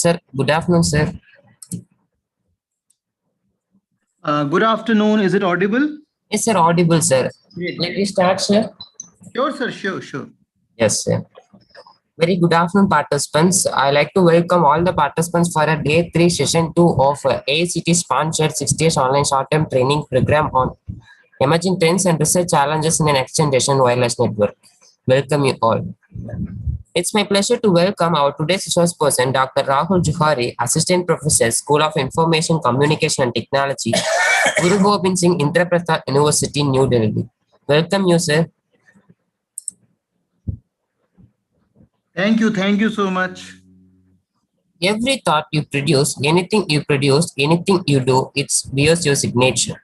Sir, good afternoon, sir. Good afternoon. Is it audible? Yes, sir, audible, sir. Let me start, sir. Sure, sir. Sure. Yes, sir. Very good afternoon, participants. I like to welcome all the participants for a day 3 session 2 of AICTE sponsored 6 days online short-term training program on emerging trends and research challenges in the next generation wireless network. Welcome you all. It's my pleasure to welcome our today's resource person, Dr. Rahul Johari, Assistant Professor, School of Information Communication and Technology, Guru Gobind Singh Indraprastha University, New Delhi. Welcome you, sir. Thank you so much. Every thought you produce, anything you do, it's bears your signature.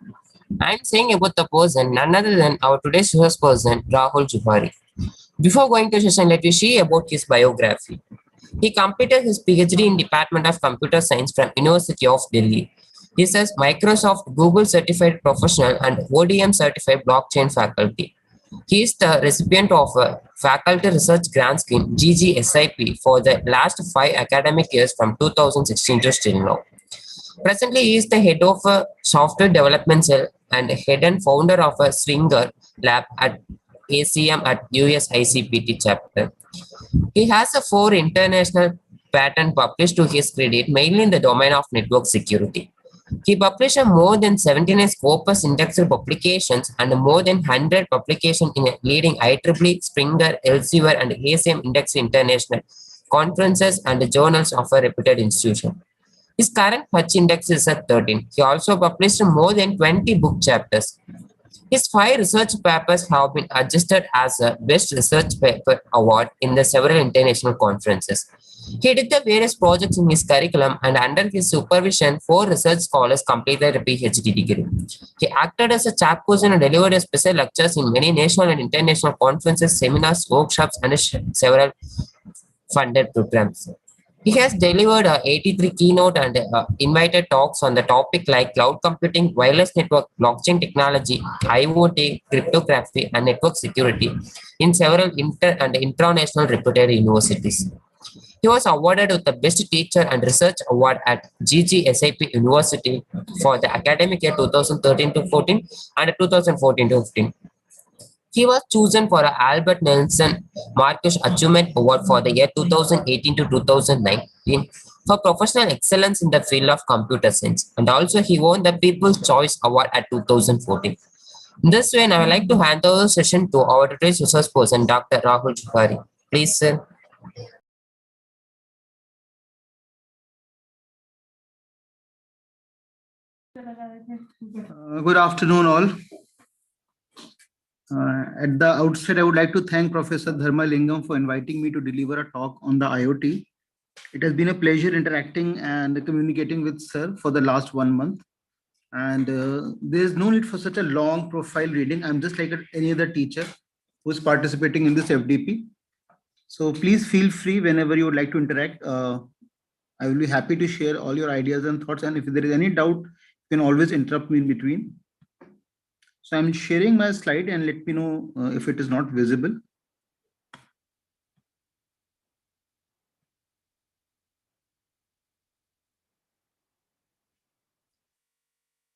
I'm saying about the person, none other than our today's resource person, Rahul Johari. Before going to session, let me share about his biography. He completed his PhD in Department of Computer Science from University of Delhi. He is Microsoft Google Certified Professional and ODM Certified Blockchain Faculty. He is the recipient of a Faculty Research Grant Scheme GGSIP for the last 5 academic years from 2016 to still now. Presently, he is the head of a software development cell and head and founder of a Swinger lab at ACM at US ICPT chapter. He has 4 international patents published to his credit, mainly in the domain of network security. He published more than 79 Scopus indexed publications and more than 100 publications in leading IEEE, Springer, Elsevier, and ACM indexed international conferences and journals of a reputed institution. His current Hutch index is at 13. He also published more than 20 book chapters. His 5 research papers have been adjusted as a Best Research Paper Award in the several international conferences. He did the various projects in his curriculum, and under his supervision, 4 research scholars completed a PhD degree. He acted as a chairperson and delivered special lectures in many national and international conferences, seminars, workshops, and several funded programs. He has delivered 83 keynote and invited talks on the topic like cloud computing, wireless network, blockchain technology, IoT, cryptography, and network security in several inter and international reputed universities. He was awarded with the Best Teacher and Research Award at GGSIP University for the academic year 2013-14 and 2014-15. He was chosen for an Albert Nelson Marcus Achievement Award for the year 2018 to 2019 for professional excellence in the field of computer science, and also he won the People's Choice Award at 2014. In this way, I would like to hand over the session to our today's resource person, Dr. Rahul Johari. Please, sir. Good afternoon, all. At the outset, I would like to thank Professor Dharmalingam for inviting me to deliver a talk on the IoT. It has been a pleasure interacting and communicating with Sir for the last 1 month. And there's no need for such a long profile reading. I'm just like any other teacher who's participating in this FDP. So please feel free whenever you would like to interact. I will be happy to share all your ideas and thoughts. And if there is any doubt, you can always interrupt me in between. So I'm sharing my slide and let me know if it is not visible.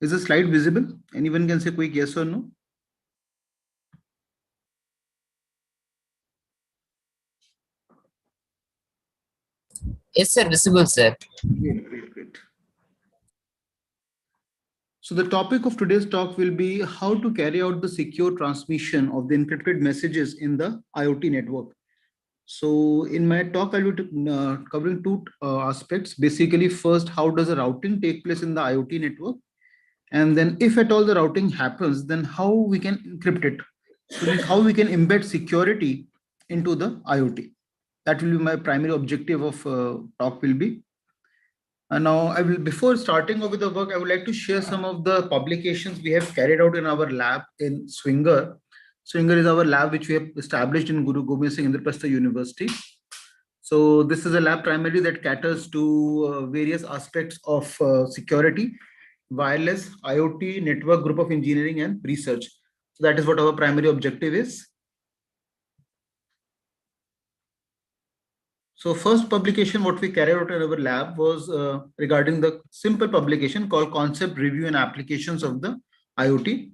Is the slide visible? Anyone can say quick yes or no? Yes, sir, visible, sir. Great. So the topic of today's talk will be how to carry out the secure transmission of the encrypted messages in the IoT network. So in my talk, I'll be covering 2 aspects. Basically, first, how does the routing take place in the IoT network? And then if at all the routing happens, then how we can encrypt it. So how we can embed security into the IoT. That will be my primary objective of talk will be. And now before starting off with the work, I would like to share some of the publications we have carried out in our lab in Swinger. Swinger is our lab which we have established in Guru Gobind Singh Indraprastha University. So this is a lab primarily that caters to various aspects of security, wireless, IoT, network, group of engineering, and research. So that is what our primary objective is. So first publication what we carried out in our lab was regarding the simple publication called Concept Review and Applications of the IoT.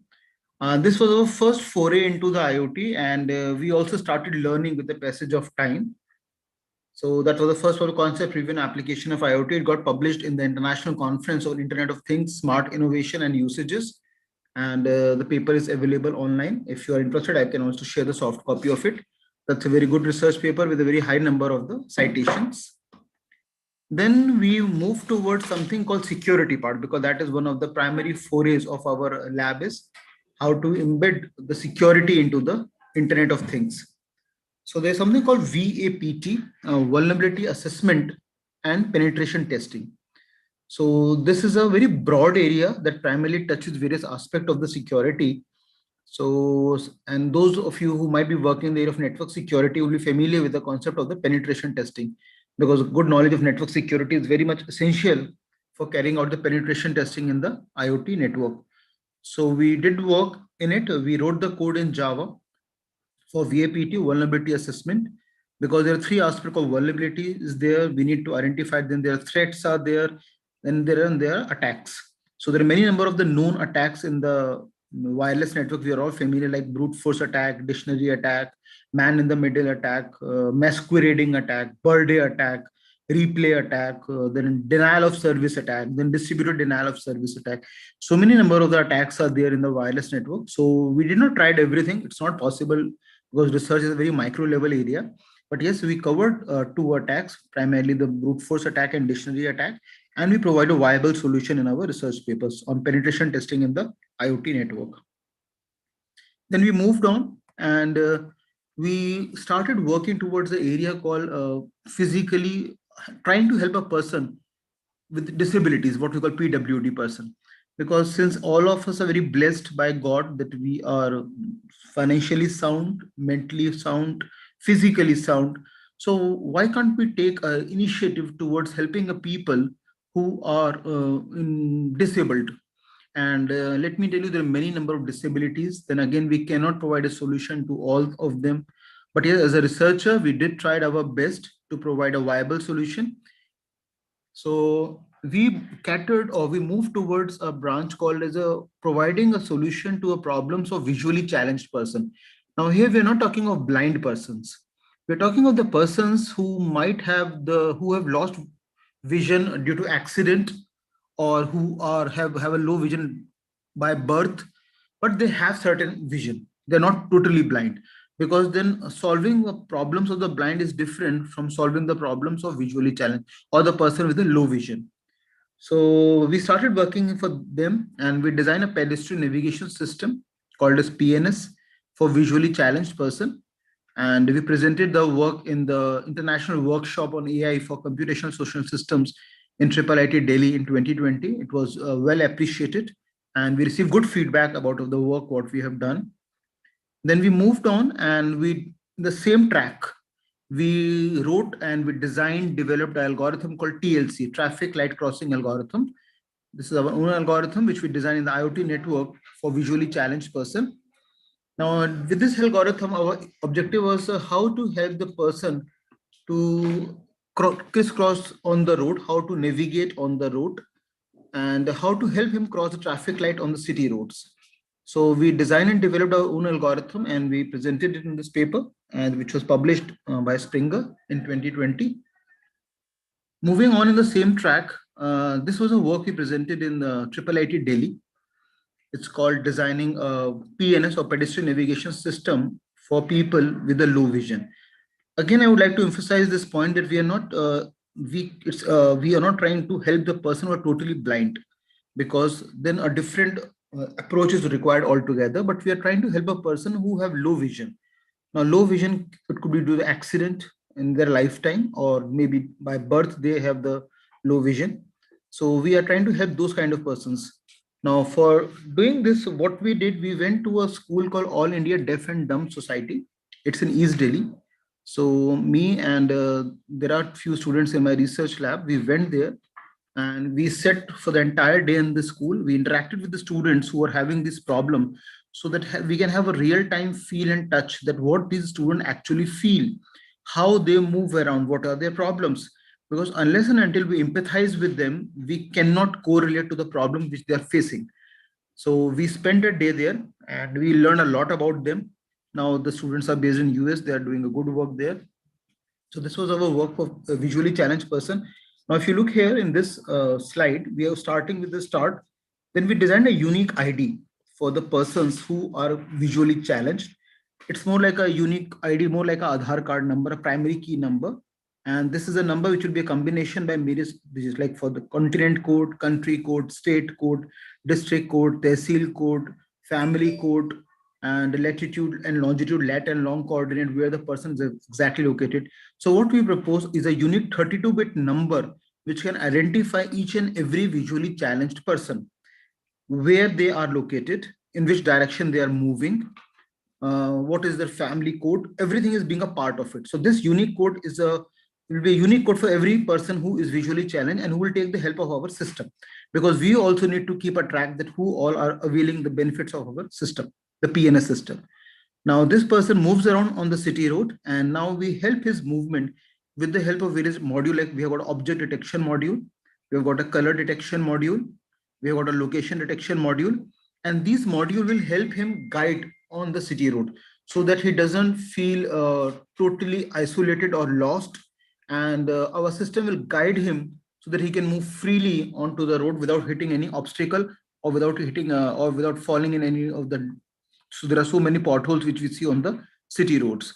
This was our first foray into the IoT, and we also started learning with the passage of time. So that was the first for concept review and application of IoT. It got published in the International Conference on Internet of Things, Smart Innovation and Usages. And the paper is available online. If you are interested, I can also share the soft copy of it. That's a very good research paper with a very high number of the citations. Then we move towards something called security part, because that is one of the primary forays of our lab, is how to embed the security into the Internet of Things. So there's something called VAPT, vulnerability assessment and penetration testing. So this is a very broad area that primarily touches various aspects of the security. So, and those of you who might be working in the area of network security will be familiar with the concept of the penetration testing, because good knowledge of network security is very much essential for carrying out the penetration testing in the IoT network. So we did work in it. We wrote the code in Java for VAPT, vulnerability assessment, because there are three aspects of vulnerability is there. We need to identify them. There are threats are there, then there are attacks. So there are many number of the known attacks in the wireless network. We are all familiar, like brute force attack, dictionary attack, man in the middle attack, masquerading attack, birthday attack, replay attack, then denial of service attack, then distributed denial of service attack. So many number of the attacks are there in the wireless network. So we did not try everything. It's not possible, because research is a very micro level area. But yes, we covered two attacks, primarily the brute force attack and dictionary attack, and we provide a viable solution in our research papers on penetration testing in the IoT network. Then we moved on, and we started working towards the area called physically trying to help a person with disabilities, what we call PWD person. Because since all of us are very blessed by God that we are financially sound, mentally sound, physically sound, so why can't we take an initiative towards helping a people who are disabled? And let me tell you, there are many number of disabilities. Then again, we cannot provide a solution to all of them. But yes, as a researcher, we did try our best to provide a viable solution. So we catered, or we moved towards a branch called as a providing a solution to a problems of visually challenged person. Now here we're not talking of blind persons. We're talking of the persons who might have who have lost vision due to accident, or who have a low vision by birth, but they have certain vision. They're not totally blind, because then solving the problems of the blind is different from solving the problems of visually challenged or the person with a low vision. So we started working for them, and we designed a pedestrian navigation system called as PNS for visually challenged person. And we presented the work in the international workshop on AI for computational social systems in IIIT Delhi in 2020. It was well appreciated, and we received good feedback about the work what we have done. Then we moved on, and we the same track we wrote and we designed, developed an algorithm called TLC, traffic light crossing algorithm. This is our own algorithm which we designed in the IoT network for visually challenged person. Now with this algorithm, our objective was how to help the person to crisscross on the road, how to navigate on the road, and how to help him cross the traffic light on the city roads. So we designed and developed our own algorithm, and we presented it in this paper, and which was published by Springer in 2020. Moving on in the same track, this was a work we presented in the IIIT Delhi. It's called Designing a PNS, or Pedestrian Navigation System for People with a Low Vision. Again, I would like to emphasize this point that we are not we are not trying to help the person who are totally blind, because then a different approach is required altogether. But we are trying to help a person who have low vision. Now, low vision, it could be due to accident in their lifetime, or maybe by birth they have the low vision. So we are trying to help those kind of persons. Now, for doing this, what we did, we went to a school called All India Deaf and Dumb Society. It's in East Delhi. So me and there are few students in my research lab. We went there, and we sat for the entire day in the school. We interacted with the students who are having this problem, so that we can have a real time feel and touch that what these students actually feel, how they move around, what are their problems. Because unless and until we empathize with them, we cannot correlate to the problem which they are facing. So we spent a day there and we learned a lot about them. Now the students are based in US, they are doing a good work there. So this was our work for a visually challenged person. Now, if you look here in this slide, we are starting with the start. Then we designed a unique ID for the persons who are visually challenged. It's more like a unique ID, more like a Aadhaar card number, a primary key number. And this is a number which will be a combination by various digits, like for the continent code, country code, state code, district code, tehsil code, family code, and latitude and longitude, lat and long coordinate where the person is exactly located. So what we propose is a unique 32-bit number which can identify each and every visually challenged person, where they are located, in which direction they are moving, what is their family code, everything is being a part of it. So this unique code is a will be a unique code for every person who is visually challenged and who will take the help of our system, because we also need to keep a track that who all are availing the benefits of our system, the PNS system. Now this person moves around on the city road, and now we help his movement with the help of various module. Like we have got object detection module, we have got a color detection module, we have got a location detection module, and these module will help him guide on the city road so that he doesn't feel totally isolated or lost. And our system will guide him so that he can move freely onto the road without hitting any obstacle, or without hitting or without falling in any of the. So there are so many potholes which we see on the city roads.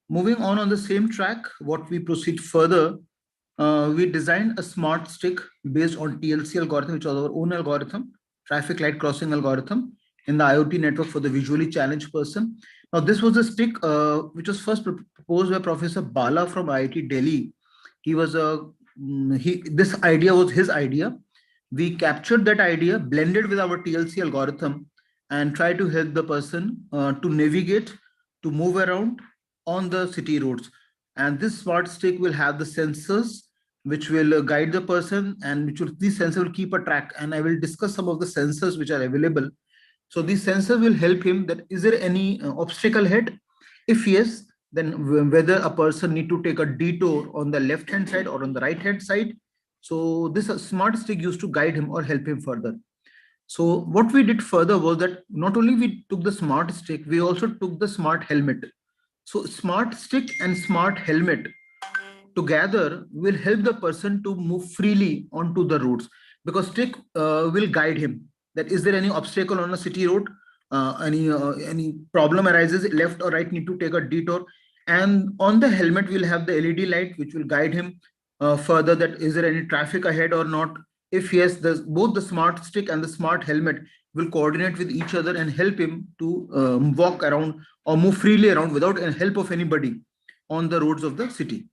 Moving on the same track, what we proceed further, we designed a smart stick based on TLC algorithm, which was our own algorithm, traffic light crossing algorithm, in the IoT network for the visually challenged person. Now, this was a stick which was first proposed by Professor Bala from IIT Delhi. He was a this idea was his idea. We captured that idea, blended with our TLC algorithm, and try to help the person to navigate, to move around on the city roads. And this smart stick will have the sensors which will guide the person, and which will, these sensors will keep a track. And I will discuss some of the sensors which are available. So these sensors will help him that is there any obstacle ahead? If yes, then whether a person need to take a detour on the left hand side or on the right hand side. So this smart stick used to guide him or help him further. So what we did further was that not only we took the smart stick, we also took the smart helmet. So smart stick and smart helmet together will help the person to move freely onto the roads, because stick will guide him that is there any obstacle on a city road, any problem arises left or right, need to take a detour. And on the helmet we'll have the LED light which will guide him further, that is there any traffic ahead or not. If yes, both the smart stick and the smart helmet will coordinate with each other and help him to walk around or move freely around without the help of anybody on the roads of the city.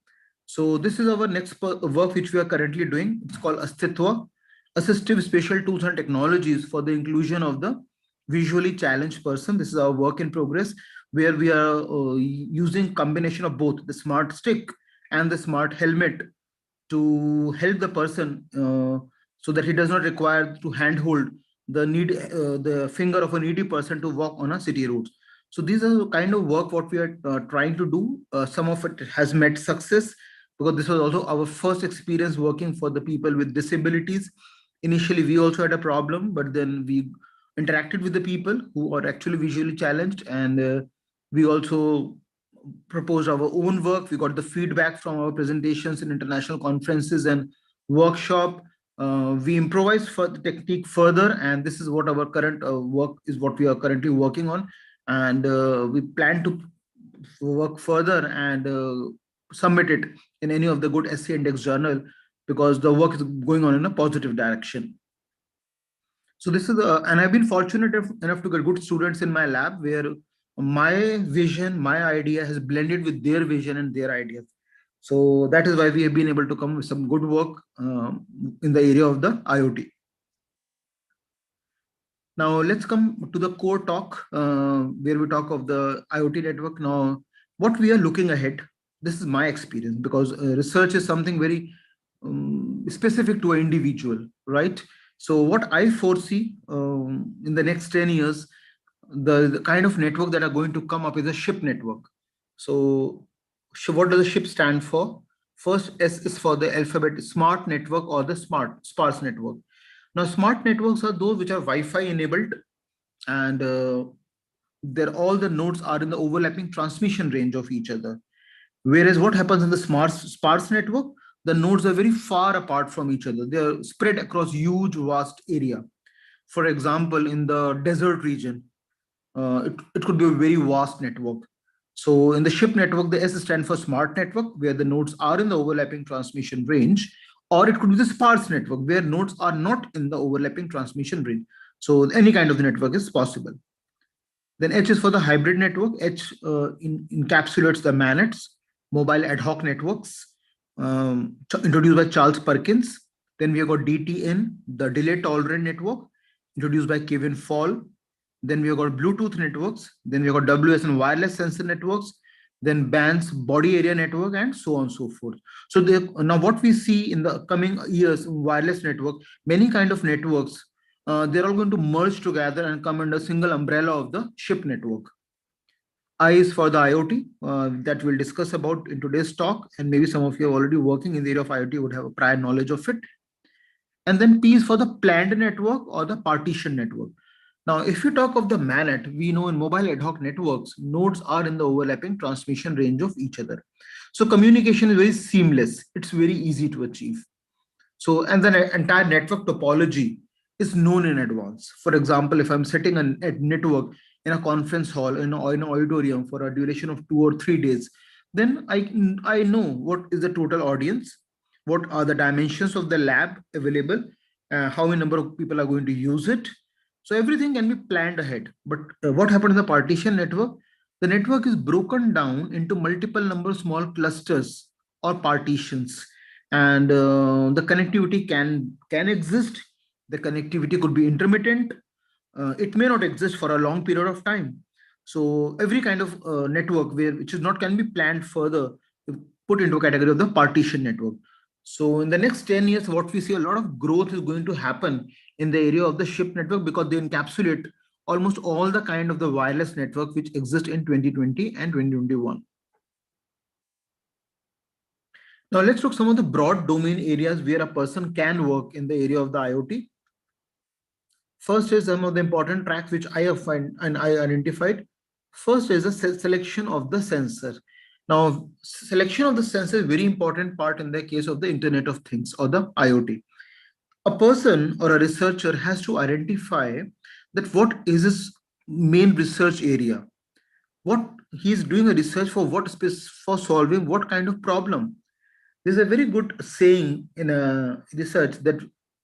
So this is our next work which we are currently doing. It's called AICTE-STTP, Assistive Spatial Tools and Technologies for the Inclusion of the Visually Challenged Person. This is our work in progress, where we are using combination of both the smart stick and the smart helmet to help the person so that he does not require to handhold the finger of a needy person to walk on a city roads. So these are the kind of work what we are trying to do. Some of it has met success, because this was also our first experience working for the people with disabilities. Initially, we also had a problem, but then we interacted with the people who are actually visually challenged, and we also proposed our own work. We got the feedback from our presentations in international conferences and workshop. We improvised for the technique further, and this is what our current work is, what we are currently working on. And we plan to work further and submit it in any of the good SC Index journal, because the work is going on in a positive direction. So this is and I've been fortunate enough to get good students in my lab, where my vision, my idea has blended with their vision and their ideas. So that is why we have been able to come with some good work in the area of the IoT. Now let's come to the core talk, where we talk of the IoT network. Now, what we are looking ahead, this is my experience, because research is something very specific to an individual, right? So what I foresee in the next 10 years, the kind of network that are going to come up is a ship network. So what does the SHIP stand for? First, S is for the alphabet smart network or the smart sparse network. Now, smart networks are those which are Wi-Fi enabled, and they're all the nodes are in the overlapping transmission range of each other. Whereas what happens in the smart sparse network, the nodes are very far apart from each other. They are spread across huge, vast area. For example, in the desert region, it could be a very vast network. So in the SHIP network, the S stands for smart network, where the nodes are in the overlapping transmission range, or it could be the sparse network, where nodes are not in the overlapping transmission range. So any kind of the network is possible. Then H is for the hybrid network. H encapsulates the MANETs, mobile ad hoc networks, introduced by Charles Perkins. Then we have got DTN, the delay tolerant network, introduced by Kevin Fall. Then we have got Bluetooth networks. Then we have got WSN wireless sensor networks. Then bands, body area network, and so on and so forth. So now what we see in the coming years, wireless network, many kind of networks, they're all going to merge together and come under a single umbrella of the SHIP network. I is for the IoT that we'll discuss about in today's talk, and maybe some of you are already working in the area of IoT would have a prior knowledge of it. And then P is for the planned network or the partition network. Now, if you talk of the MANET, we know in mobile ad hoc networks, nodes are in the overlapping transmission range of each other. So communication is very seamless. It's very easy to achieve. So, and the entire network topology is known in advance. For example, if I'm setting a network in a conference hall or in an auditorium for a duration of 2 or 3 days, then I know what is the total audience, what are the dimensions of the lab available, how many number of people are going to use it. So everything can be planned ahead. But what happened in the partition network? The network is broken down into multiple number of small clusters or partitions, and the connectivity can exist. The connectivity could be intermittent. It may not exist for a long period of time. So every kind of network which is not can be planned further, put into a category of the partition network. So in the next 10 years, what we see, a lot of growth is going to happen in the area of the SHIP network, because they encapsulate almost all the kind of the wireless network which exist in 2020 and 2021. Now let's look some of the broad domain areas where a person can work in the area of the IoT. First is some of the important tracks which I have find and I identified. First is the selection of the sensor. Now, selection of the sensor is a very important part in the case of the Internet of Things or the IoT. A person or a researcher has to identify that what is his main research area, what he's doing a research for, what space for solving what kind of problem. There's a very good saying in a research that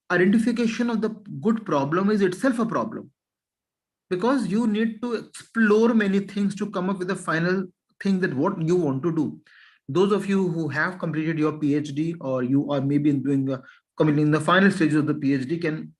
identification of the good problem is itself a problem, because you need to explore many things to come up with the final thing that what you want to do. Those of you who have completed your PhD, or you are maybe doing coming in the final stages of the PhD, can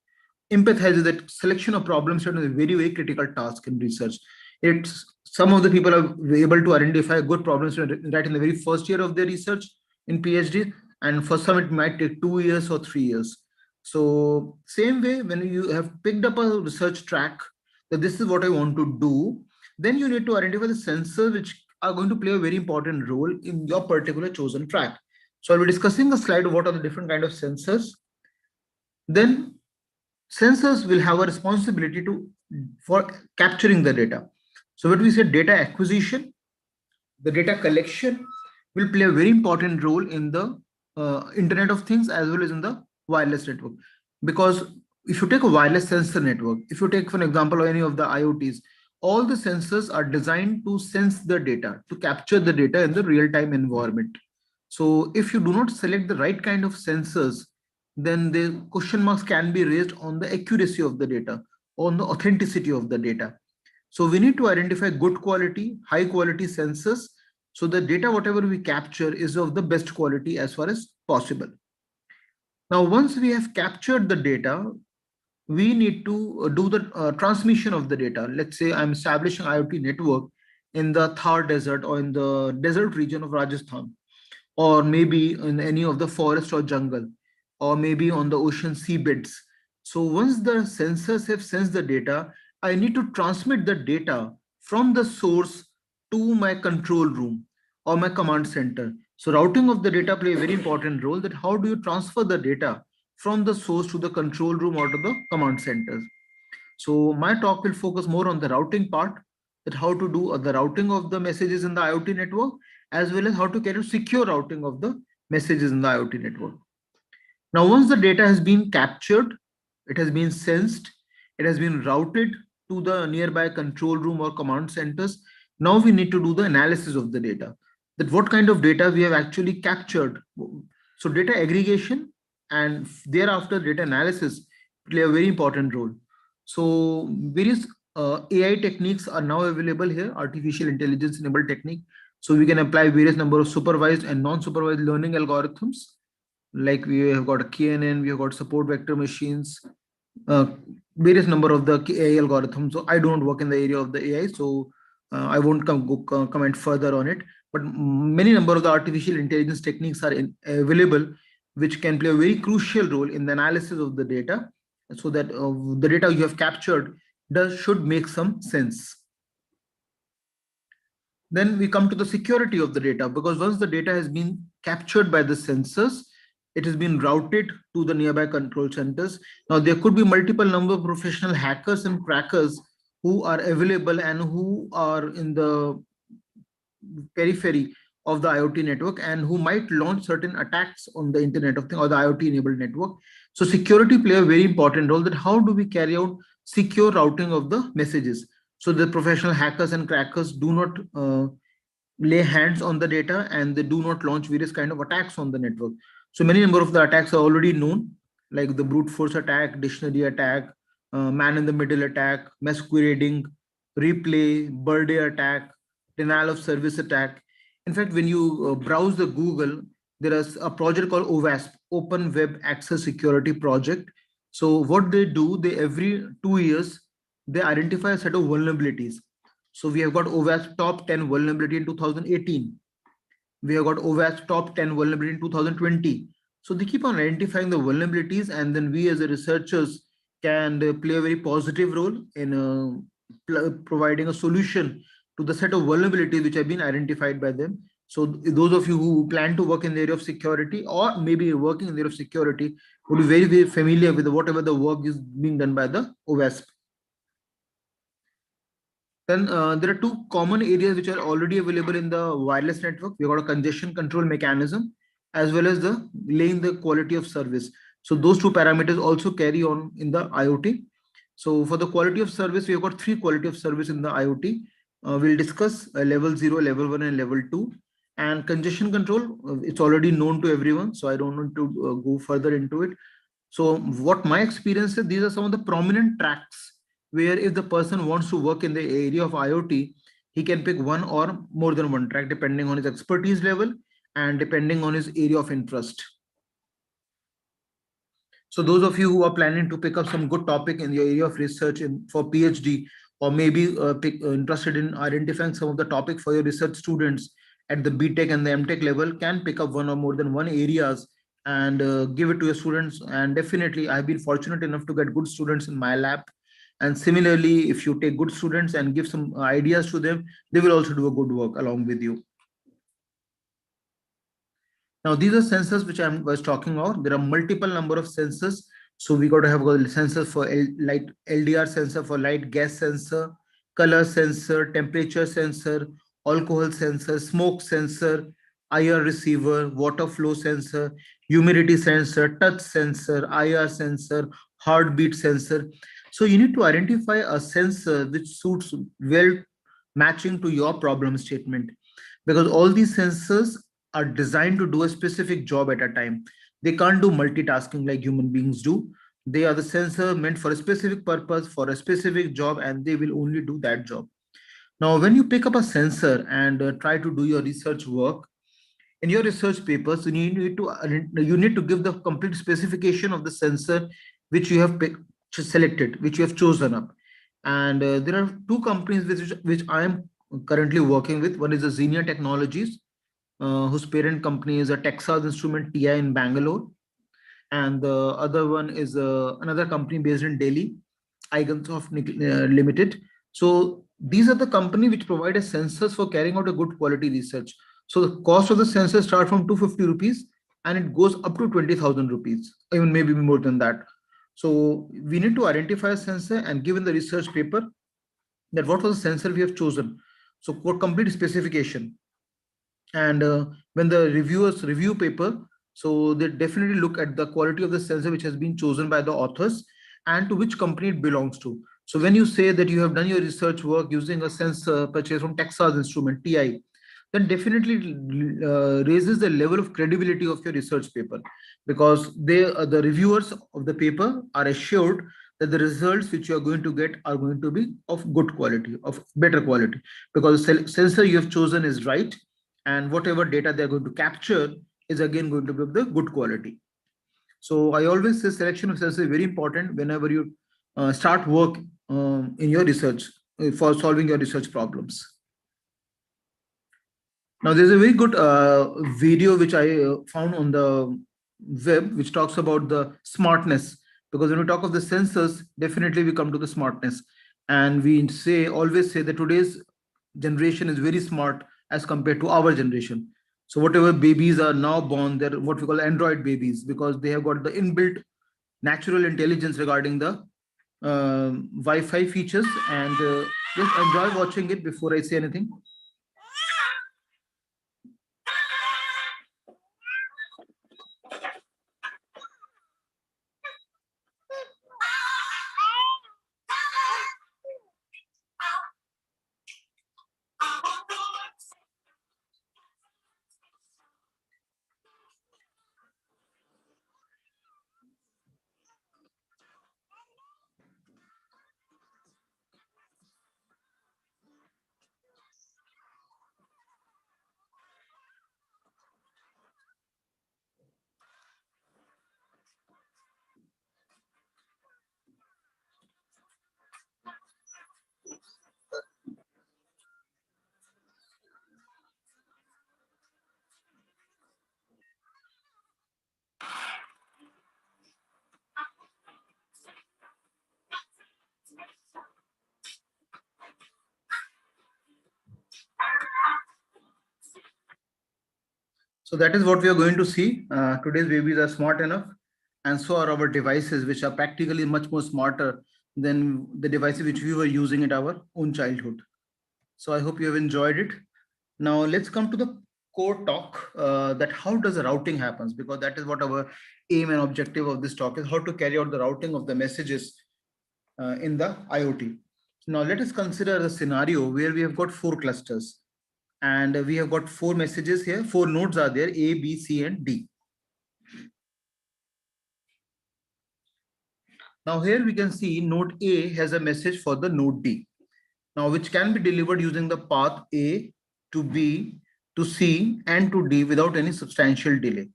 empathize that selection of problem set is a very, very critical task in research. It's some of the people are able to identify good problems right in the very first year of their research in PhD, and for some it might take 2 years or 3 years. So same way, when you have picked up a research track that this is what I want to do, then you need to identify the sensors which are going to play a very important role in your particular chosen track. So I'll be discussing a slide of what are the different kind of sensors. Then sensors will have a responsibility to for capturing the data. So when we say data acquisition, the data collection will play a very important role in the Internet of Things as well as in the wireless network. Because if you take a wireless sensor network, if you take for example any of the IoTs, all the sensors are designed to sense the data, to capture the data in the real-time environment. So if you do not select the right kind of sensors, then the question marks can be raised on the accuracy of the data, on the authenticity of the data. So we need to identify good quality, high quality sensors, so the data whatever we capture is of the best quality as far as possible. Now, once we have captured the data, we need to do the transmission of the data. Let's say I'm establishing IoT network in the Thar desert or in the desert region of Rajasthan, or maybe in any of the forest or jungle, or maybe on the ocean seabeds. So once the sensors have sensed the data, I need to transmit the data from the source to my control room or my command center. So routing of the data play a very important role, that how do you transfer the data from the source to the control room or to the command centers. So my talk will focus more on the routing part, that how to do the routing of the messages in the IoT network, as well as how to carry secure routing of the messages in the IoT network. Now, once the data has been captured, it has been sensed, it has been routed to the nearby control room or command centers. Now we need to do the analysis of the data, that what kind of data we have actually captured. So data aggregation and thereafter data analysis play a very important role. So various AI techniques are now available here, artificial intelligence enabled technique. So we can apply various number of supervised and non-supervised learning algorithms, like we have got a KNN, we have got support vector machines, uh, various number of the AI algorithms. So I don't work in the area of the AI, so I won't comment further on it. But many number of the artificial intelligence techniques are available, which can play a very crucial role in the analysis of the data, so that the data you have captured should make some sense. Then we come to the security of the data, because once the data has been captured by the sensors, it has been routed to the nearby control centers. Now there could be multiple number of professional hackers and crackers who are available and who are in the periphery of the IoT network, and who might launch certain attacks on the Internet of Things or the IoT enabled network. So security play a very important role, that how do we carry out secure routing of the messages, so the professional hackers and crackers do not lay hands on the data, and they do not launch various kind of attacks on the network. So many number of the attacks are already known, like the brute force attack, dictionary attack, man in the middle attack, masquerading, replay, birthday attack, denial of service attack. In fact, when you browse the Google, there is a project called OWASP, Open Web Access Security Project. So what they do, they every 2 years they identify a set of vulnerabilities. So we have got OWASP top 10 vulnerability in 2018. We have got OWASP top 10 vulnerability in 2020. So they keep on identifying the vulnerabilities, and then we as a researchers can play a very positive role in providing a solution to the set of vulnerabilities which have been identified by them. So those of you who plan to work in the area of security, or maybe working in the area of security, would be very, very familiar with whatever the work is being done by the OWASP. Then there are two common areas which are already available in the wireless network. We've got a congestion control mechanism, as well as the laying the quality of service. So those two parameters also carry on in the IoT. So for the quality of service, we've got three quality of service in the IoT. We'll discuss level 0, level 1, and level 2. And congestion control, it's already known to everyone, so I don't want to go further into it. So what my experience is, these are some of the prominent tracks where if the person wants to work in the area of IoT, he can pick one or more than one track depending on his expertise level and depending on his area of interest. So those of you who are planning to pick up some good topic in your area of research for PhD, or maybe interested in identifying some of the topic for your research students at the BTech and the MTech level, can pick up one or more than one areas and give it to your students. And definitely, I've been fortunate enough to get good students in my lab. And similarly, if you take good students and give some ideas to them, they will also do a good work along with you. Now, these are sensors which I was talking about. There are multiple number of sensors. So we got to have got sensors for light, LDR sensor for light, gas sensor, color sensor, temperature sensor, alcohol sensor, smoke sensor, IR receiver, water flow sensor, humidity sensor, touch sensor, IR sensor, heartbeat sensor. So you need to identify a sensor which suits well matching to your problem statement, because all these sensors are designed to do a specific job at a time. They can't do multitasking like human beings do. They are the sensor meant for a specific purpose, for a specific job, and they will only do that job. Now, when you pick up a sensor and try to do your research work, in your research papers, you need to give the complete specification of the sensor which you have selected, which you have chosen up. And there are two companies which I am currently working with. One is the Xenia Technologies, whose parent company is a Texas Instrument TI in Bangalore, and the other one is another company based in Delhi, Iconsoft Limited. So These are the company which provide a sensors for carrying out a good quality research. So the cost of the sensor start from 250 rupees and it goes up to 20,000 rupees, even maybe more than that. So we need to identify a sensor and given the research paper that what was the sensor we have chosen. So for complete specification, and when the reviewers review paper, so they definitely look at the quality of the sensor which has been chosen by the authors and to which company it belongs to. So when you say that you have done your research work using a sensor purchased from Texas Instrument TI, then definitely raises the level of credibility of your research paper, because the reviewers of the paper are assured that the results which you are going to get are going to be of good quality, of better quality, because the sensor you have chosen is right, and whatever data they're going to capture is again going to be of the good quality. So I always say selection of sensors is very important whenever you start work in your research for solving your research problems. Now, there's a very good video which I found on the web, which talks about the smartness. Because when we talk of the sensors, definitely we come to the smartness, and we say always say that today's generation is very smart as compared to our generation. So whatever babies are now born, they're what we call Android babies, because they have got the inbuilt natural intelligence regarding the Wi-Fi features. And just enjoy watching it before I say anything. So that is what we are going to see. Today's babies are smart enough, and so are our devices, which are practically much more smarter than the devices which we were using at our own childhood. So I hope you have enjoyed it. Now let's come to the core talk, that how does the routing happens, because that is what our aim and objective of this talk is, how to carry out the routing of the messages in the IoT. Now let us consider a scenario where we have got four clusters, and we have got four messages here. Four nodes are there: A, B, C, and D. Now here we can see node A has a message for the node D, now which can be delivered using the path A to B to C and to D without any substantial delay.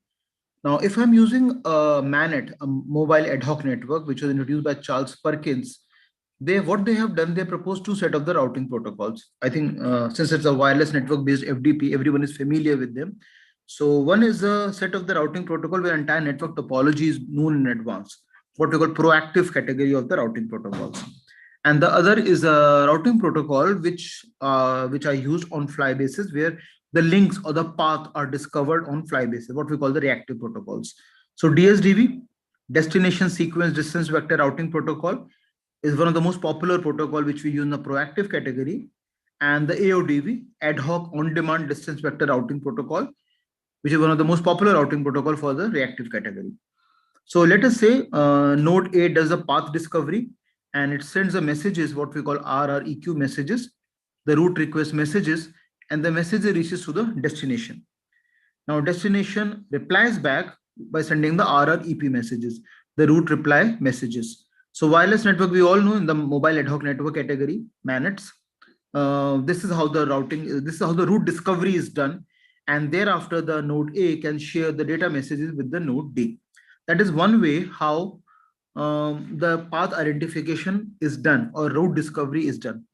Now, if I'm using a MANET, a mobile ad hoc network, which was introduced by Charles Perkins, what they have done, they proposed two set of the routing protocols. I think since it's a wireless network based FDP, everyone is familiar with them. So one is a set of the routing protocol where entire network topology is known in advance, what we call proactive category of the routing protocols. And the other is a routing protocol which are used on fly basis, where the links or the path are discovered on fly basis, what we call the reactive protocols. So DSDV, destination sequence distance vector routing protocol, is one of the most popular protocol which we use in the proactive category, and the AODV, ad hoc on demand distance vector routing protocol, which is one of the most popular routing protocol for the reactive category. So let us say node A does a path discovery and it sends the messages, what we call RREQ messages, the route request messages, and the message reaches to the destination. Now destination replies back by sending the RREP messages, the route reply messages. So wireless network, we all know in the mobile ad hoc network category, MANETs, this is how the routing, this is how the route discovery is done. And thereafter the node A can share the data messages with the node D. That is one way how the path identification is done or route discovery is done.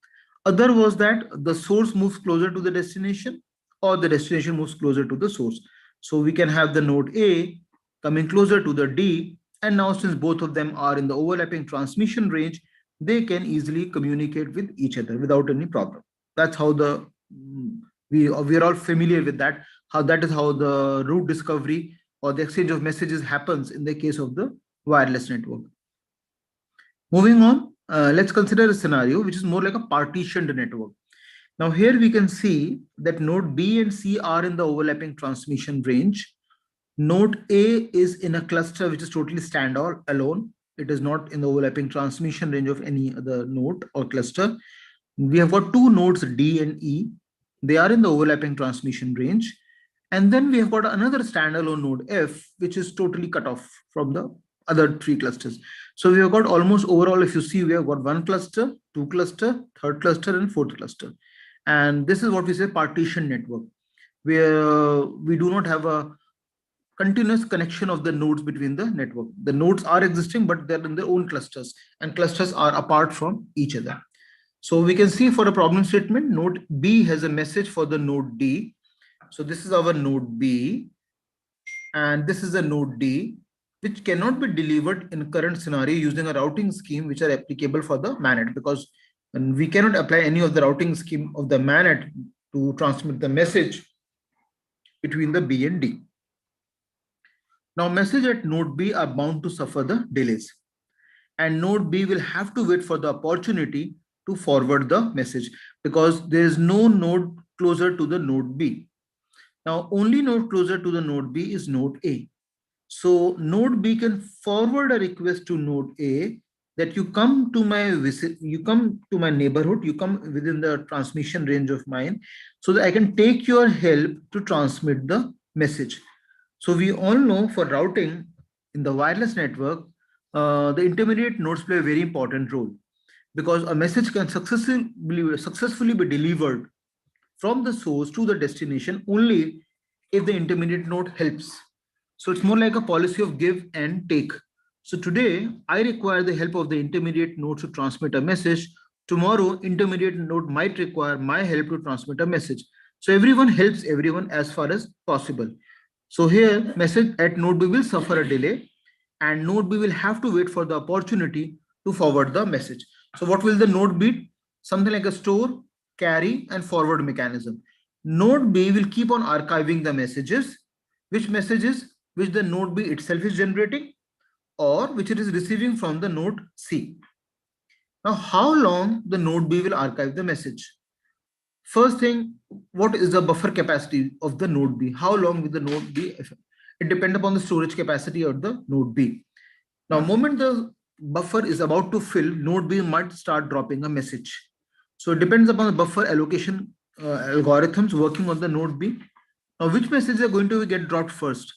Other was that the source moves closer to the destination or the destination moves closer to the source. So we can have the node A coming closer to the D. And now since both of them are in the overlapping transmission range, they can easily communicate with each other without any problem. That's how the we are all familiar with that. How that is how the route discovery or the exchange of messages happens in the case of the wireless network. Moving on, let's consider a scenario which is more like a partitioned network. Now here we can see that node B and C are in the overlapping transmission range. Node A is in a cluster which is totally alone. It is not in the overlapping transmission range of any other node or cluster. We have got two nodes D and E. They are in the overlapping transmission range. And then we have got another standalone node F, which is totally cut off from the other three clusters. So we have got almost overall, if you see, we have got one cluster, two cluster, third cluster, and fourth cluster. And this is what we say partition network, where we do not have a continuous connection of the nodes between the network. The nodes are existing, but they're in their own clusters, and clusters are apart from each other. So we can see for a problem statement, node B has a message for the node D. So this is our node B, and this is a node D, which cannot be delivered in current scenario using a routing scheme which are applicable for the MANET, because we cannot apply any of the routing scheme of the MANET to transmit the message between the B and D. Now message at node B are bound to suffer the delays, and node B will have to wait for the opportunity to forward the message, because there is no node closer to the node B. Now only node closer to the node B is node A. So node B can forward a request to node A that you come to my neighborhood, you come within the transmission range of mine, so that I can take your help to transmit the message. So we all know for routing in the wireless network, the intermediate nodes play a very important role, because a message can successfully be delivered from the source to the destination only if the intermediate node helps. So it's more like a policy of give and take. So today I require the help of the intermediate node to transmit a message. Tomorrow, intermediate node might require my help to transmit a message. So everyone helps everyone as far as possible. So here, message at node B will suffer a delay, and node B will have to wait for the opportunity to forward the message. So what will the node be? Something like a store, carry, and forward mechanism. Node B will keep on archiving the messages, which the node B itself is generating, or which it is receiving from the node C. Now, how long the node B will archive the message? First thing, what is the buffer capacity of the node B? How long will the node be? It depends upon the storage capacity of the node B. Now, moment the buffer is about to fill, node B might start dropping a message. So it depends upon the buffer allocation algorithms working on the node B. Now, which messages are going to get dropped first?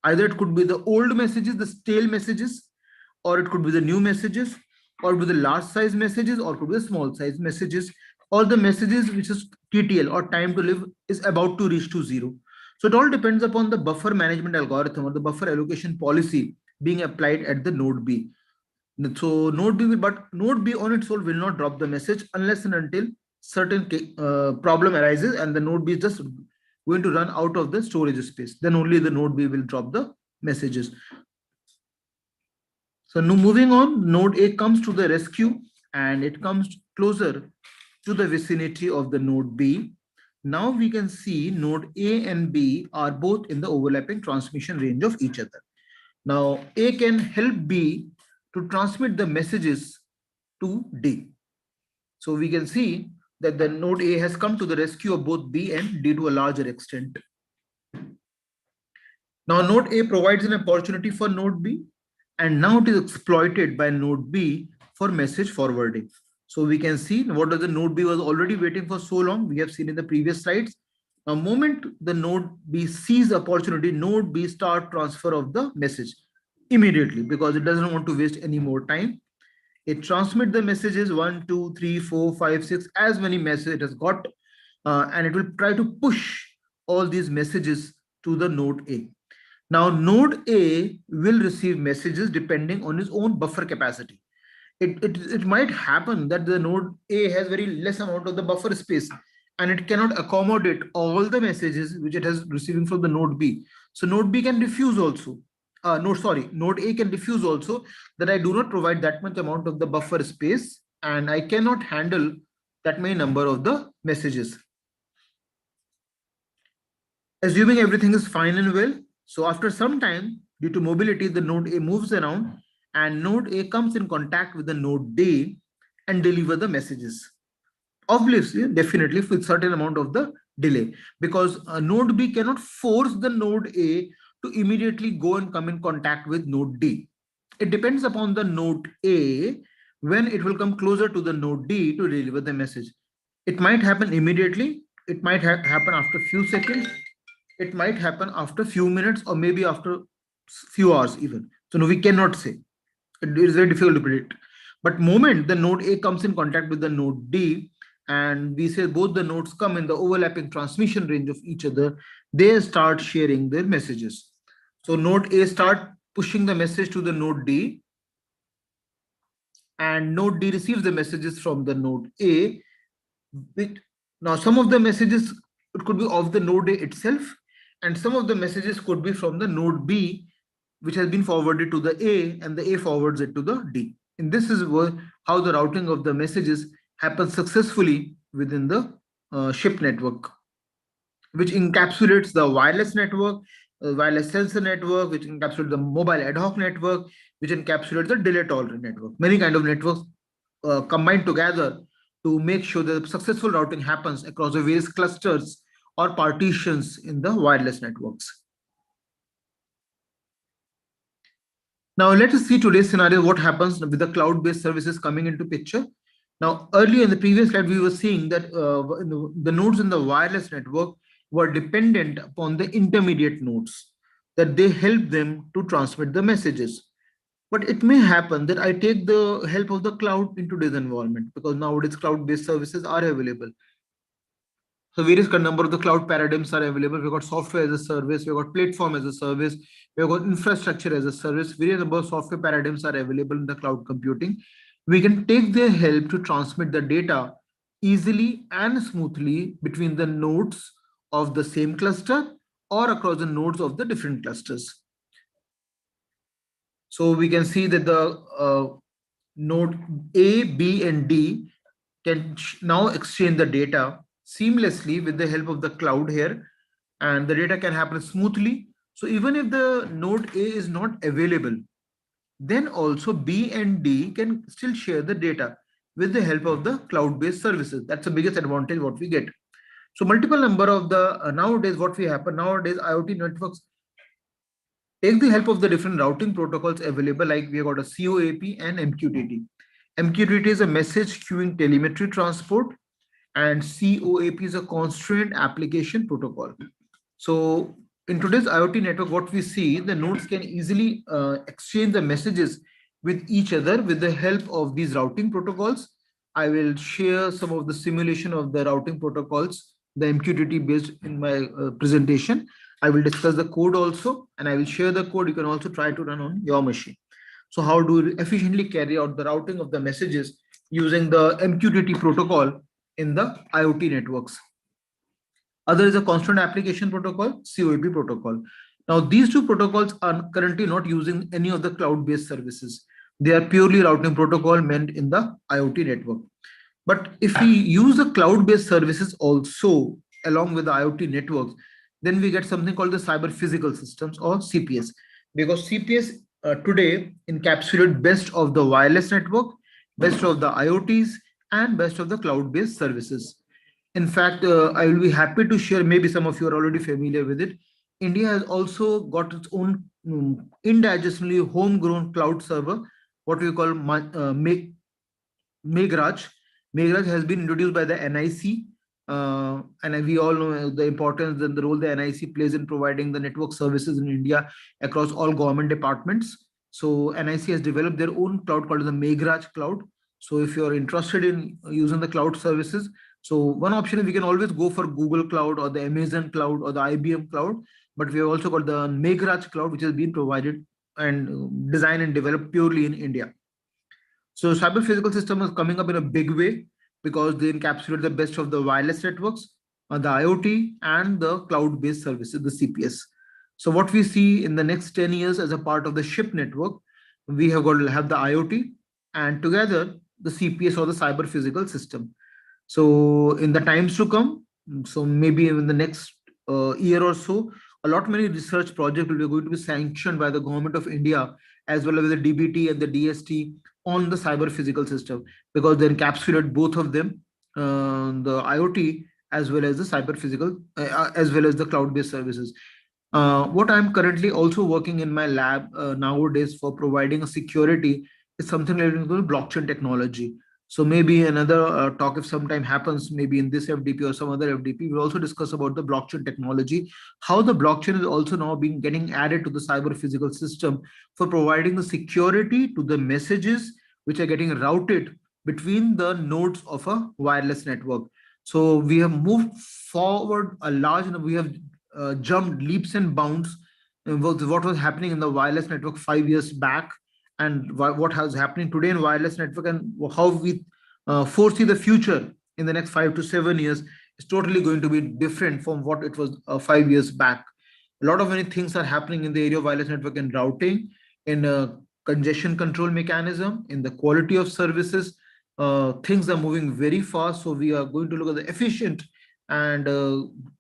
Either it could be the old messages, the stale messages, or it could be the new messages, or with the large size messages, or could be the small size messages, or the messages which is TTL or time to live is about to reach to 0. So it all depends upon the buffer management algorithm or the buffer allocation policy being applied at the node B. So node B on its own will not drop the message unless and until certain problem arises and the node B is just going to run out of the storage space. Then only the node B will drop the messages. So now moving on, node A comes to the rescue and it comes closer to the vicinity of the node B. Now we can see node A and B are both in the overlapping transmission range of each other. Now A can help B to transmit the messages to D. So we can see that the node A has come to the rescue of both B and D to a larger extent. Now node A provides an opportunity for node B, and now it is exploited by node B for message forwarding. So we can see what the node B was already waiting for so long. We have seen in the previous slides. Now, moment the node B sees opportunity, node B start transfer of the message immediately because it doesn't want to waste any more time. It transmit the messages 1, 2, 3, 4, 5, 6, as many messages it has got, and it will try to push all these messages to the node A. Now, node A will receive messages depending on its own buffer capacity. It might happen that the node A has very less amount of the buffer space and it cannot accommodate all the messages which it has receiving from the node B. So node B can refuse also. node A can refuse also, that I do not provide that much amount of the buffer space and I cannot handle that many number of the messages. Assuming everything is fine and well, so after some time, due to mobility, the node A moves around and node A comes in contact with the node D and deliver the messages. Obviously, definitely with certain amount of the delay, because node B cannot force the node A to immediately go and come in contact with node D. It depends upon the node A when it will come closer to the node D to deliver the message. It might happen immediately, it might happen after a few seconds, it might happen after few minutes, or maybe after few hours even. So no, we cannot say. It is very difficult to predict. But moment the node A comes in contact with the node D, and we say both the nodes come in the overlapping transmission range of each other, they start sharing their messages. So node A start pushing the message to the node D, and node D receives the messages from the node A. Now some of the messages, it could be of the node A itself, and some of the messages could be from the node B, which has been forwarded to the A, and the A forwards it to the D. And this is how the routing of the messages happens successfully within the ship network, which encapsulates the wireless network, wireless sensor network, which encapsulates the mobile ad hoc network, which encapsulates the delay tolerant network. Many kind of networks combined together to make sure that successful routing happens across the various clusters or partitions in the wireless networks. Now let us see today's scenario, what happens with the cloud-based services coming into picture. Now, earlier in the previous slide, we were seeing that the nodes in the wireless network were dependent upon the intermediate nodes, that they help them to transmit the messages. But it may happen that I take the help of the cloud in today's environment, because nowadays cloud-based services are available. So various number of the cloud paradigms are available. We've got software as a service, we've got platform as a service, we've got infrastructure as a service. Various number of software paradigms are available in the cloud computing. We can take their help to transmit the data easily and smoothly between the nodes of the same cluster or across the nodes of the different clusters. So we can see that the node A, B, and D can now exchange the data seamlessly with the help of the cloud here, and the data can happen smoothly. So even if the node A is not available, then also B and D can still share the data with the help of the cloud-based services. That's the biggest advantage what we get. So multiple number of the nowadays what we happen nowadays IoT networks take the help of the different routing protocols available, like we have got a COAP and MQTT. MQTT is a message queuing telemetry transport, and COAP is a constraint application protocol. So in today's IoT network, what we see, the nodes can easily exchange the messages with each other with the help of these routing protocols. I will share some of the simulation of the routing protocols, the MQTT based in my presentation. I will discuss the code also, and I will share the code. You can also try to run on your machine. So how do we efficiently carry out the routing of the messages using the MQTT protocol in the IoT networks? Other is a constant application protocol, COAP protocol. Now, these two protocols are currently not using any of the cloud-based services. They are purely routing protocol meant in the IoT network. But if we use the cloud-based services also along with the IoT networks, then we get something called the cyber physical systems, or CPS, because CPS today encapsulate best of the wireless network, best of the IoTs, and best of the cloud-based services. In fact, I will be happy to share, maybe some of you are already familiar with it. India has also got its own indigenously homegrown cloud server, what we call Meghraj. Meghraj has been introduced by the NIC, and we all know the importance and the role the NIC plays in providing the network services in India across all government departments. So NIC has developed their own cloud called the Meghraj cloud. So if you're interested in using the cloud services, so one option is we can always go for Google Cloud or the Amazon Cloud or the IBM Cloud, but we have also got the Meghraj Cloud, which has been provided and designed and developed purely in India. So cyber physical system is coming up in a big way because they encapsulate the best of the wireless networks, the IoT, and the cloud-based services, the CPS. So what we see in the next 10 years as a part of the ship network, we have got to have the IoT and together the CPS or the cyber physical system. So in the times to come, so maybe in the next year or so, a lot many research projects will be going to be sanctioned by the government of India as well as the DBT and the DST on the cyber physical system, because they encapsulate both of them, the IoT as well as the cyber physical, as well as the cloud-based services. What I'm currently also working in my lab nowadays for providing a security is something related to blockchain technology. So maybe another talk, if sometime happens, maybe in this FDP or some other FDP, we'll also discuss about the blockchain technology, how the blockchain is also now being getting added to the cyber physical system for providing the security to the messages which are getting routed between the nodes of a wireless network. So we have moved forward a large, we have jumped leaps and bounds in what was happening in the wireless network 5 years back, and what has happening today in wireless network, and how we foresee the future in the next 5 to 7 years is totally going to be different from what it was 5 years back. A lot of many things are happening in the area of wireless network and routing, in congestion control mechanism, in the quality of services. Things are moving very fast, so we are going to look at the efficient and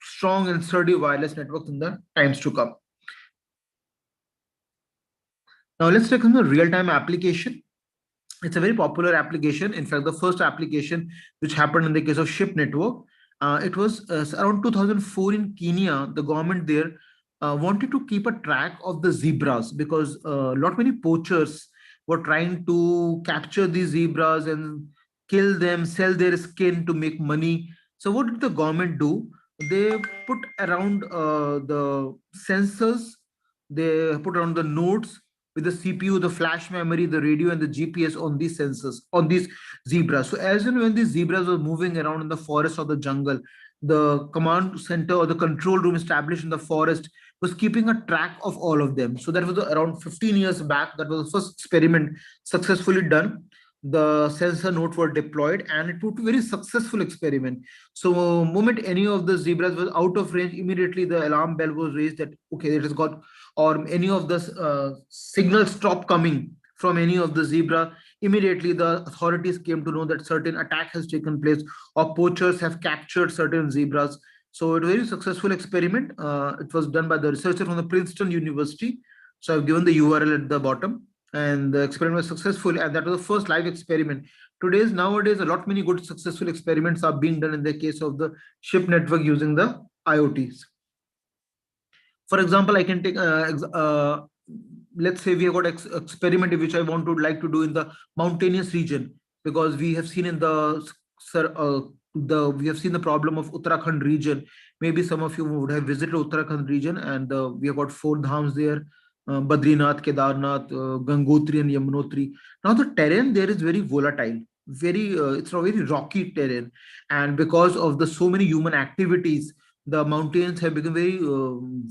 strong and sturdy wireless networks in the times to come. Now let's take on the real-time application. It's a very popular application. In fact, the first application which happened in the case of ship network, it was around 2004 in Kenya. The government there wanted to keep a track of the zebras, because a lot many poachers were trying to capture these zebras and kill them, sell their skin to make money. So what did the government do? They put around the sensors, they put around the nodes with the CPU, the flash memory, the radio, and the GPS on these sensors, on these zebras. So as and when these zebras were moving around in the forest or the jungle, the command center or the control room established in the forest was keeping a track of all of them. So that was around 15 years back. That was the first experiment successfully done. The sensor nodes were deployed and it proved a very successful experiment. So moment any of the zebras was out of range, immediately the alarm bell was raised that okay, it has got, or any of the signals stop coming from any of the zebra. Immediately the authorities came to know that certain attack has taken place or poachers have captured certain zebras. So it was a very successful experiment. It was done by the researcher from the Princeton University. So I've given the URL at the bottom, and the experiment was successful, and that was the first live experiment. Nowadays a lot many good successful experiments are being done in the case of the ship network using the IoTs. For example, I can take let's say we have got experiment which I want to like to do in the mountainous region, because we have seen in we have seen the problem of Uttarakhand region. Maybe some of you would have visited Uttarakhand region, and we have got four dhams there: Badrinath, Kedarnath, Gangotri, and Yamunotri. Now the terrain there is very volatile, very it's a very rocky terrain, and because of the so many human activities, the mountains have become very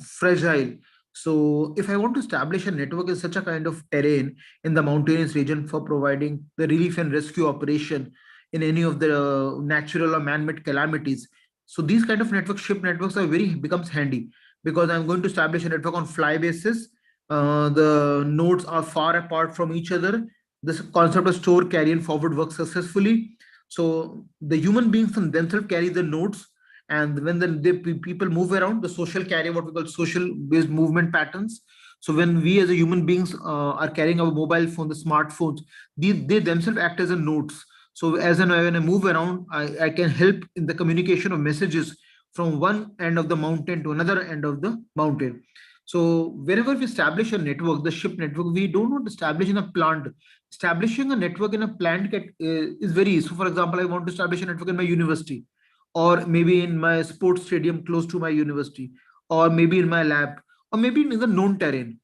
fragile. So if I want to establish a network in such a kind of terrain in the mountainous region for providing the relief and rescue operation in any of the natural or man-made calamities, so these kind of network, ship networks, are very becomes handy, because I'm going to establish a network on fly basis. The nodes are far apart from each other. This concept of store, carry, and forward works successfully. So the human beings themselves carry the nodes, and when people move around, the social carry what we call social based movement patterns. So when we as a human beings are carrying our mobile phone, the smartphones, they themselves act as a nodes. So as and when I move around, I can help in the communication of messages from one end of the mountain to another end of the mountain. So wherever we establish a network, the ship network, we don't want to establish in a plant. Establishing a network in a plant is very easy. So for example, I want to establish a network in my university, or maybe in my sports stadium close to my university, or maybe in my lab, or maybe in the known terrain.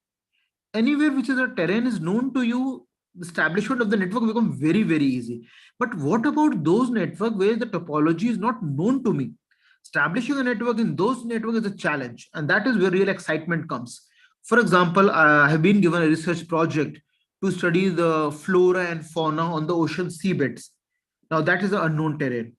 Anywhere which is a terrain is known to you, the establishment of the network become very, very easy. But what about those network where the topology is not known to me? Establishing a network in those networks is a challenge, and that is where real excitement comes. For example, I have been given a research project to study the flora and fauna on the ocean seabeds. Now that is an unknown terrain.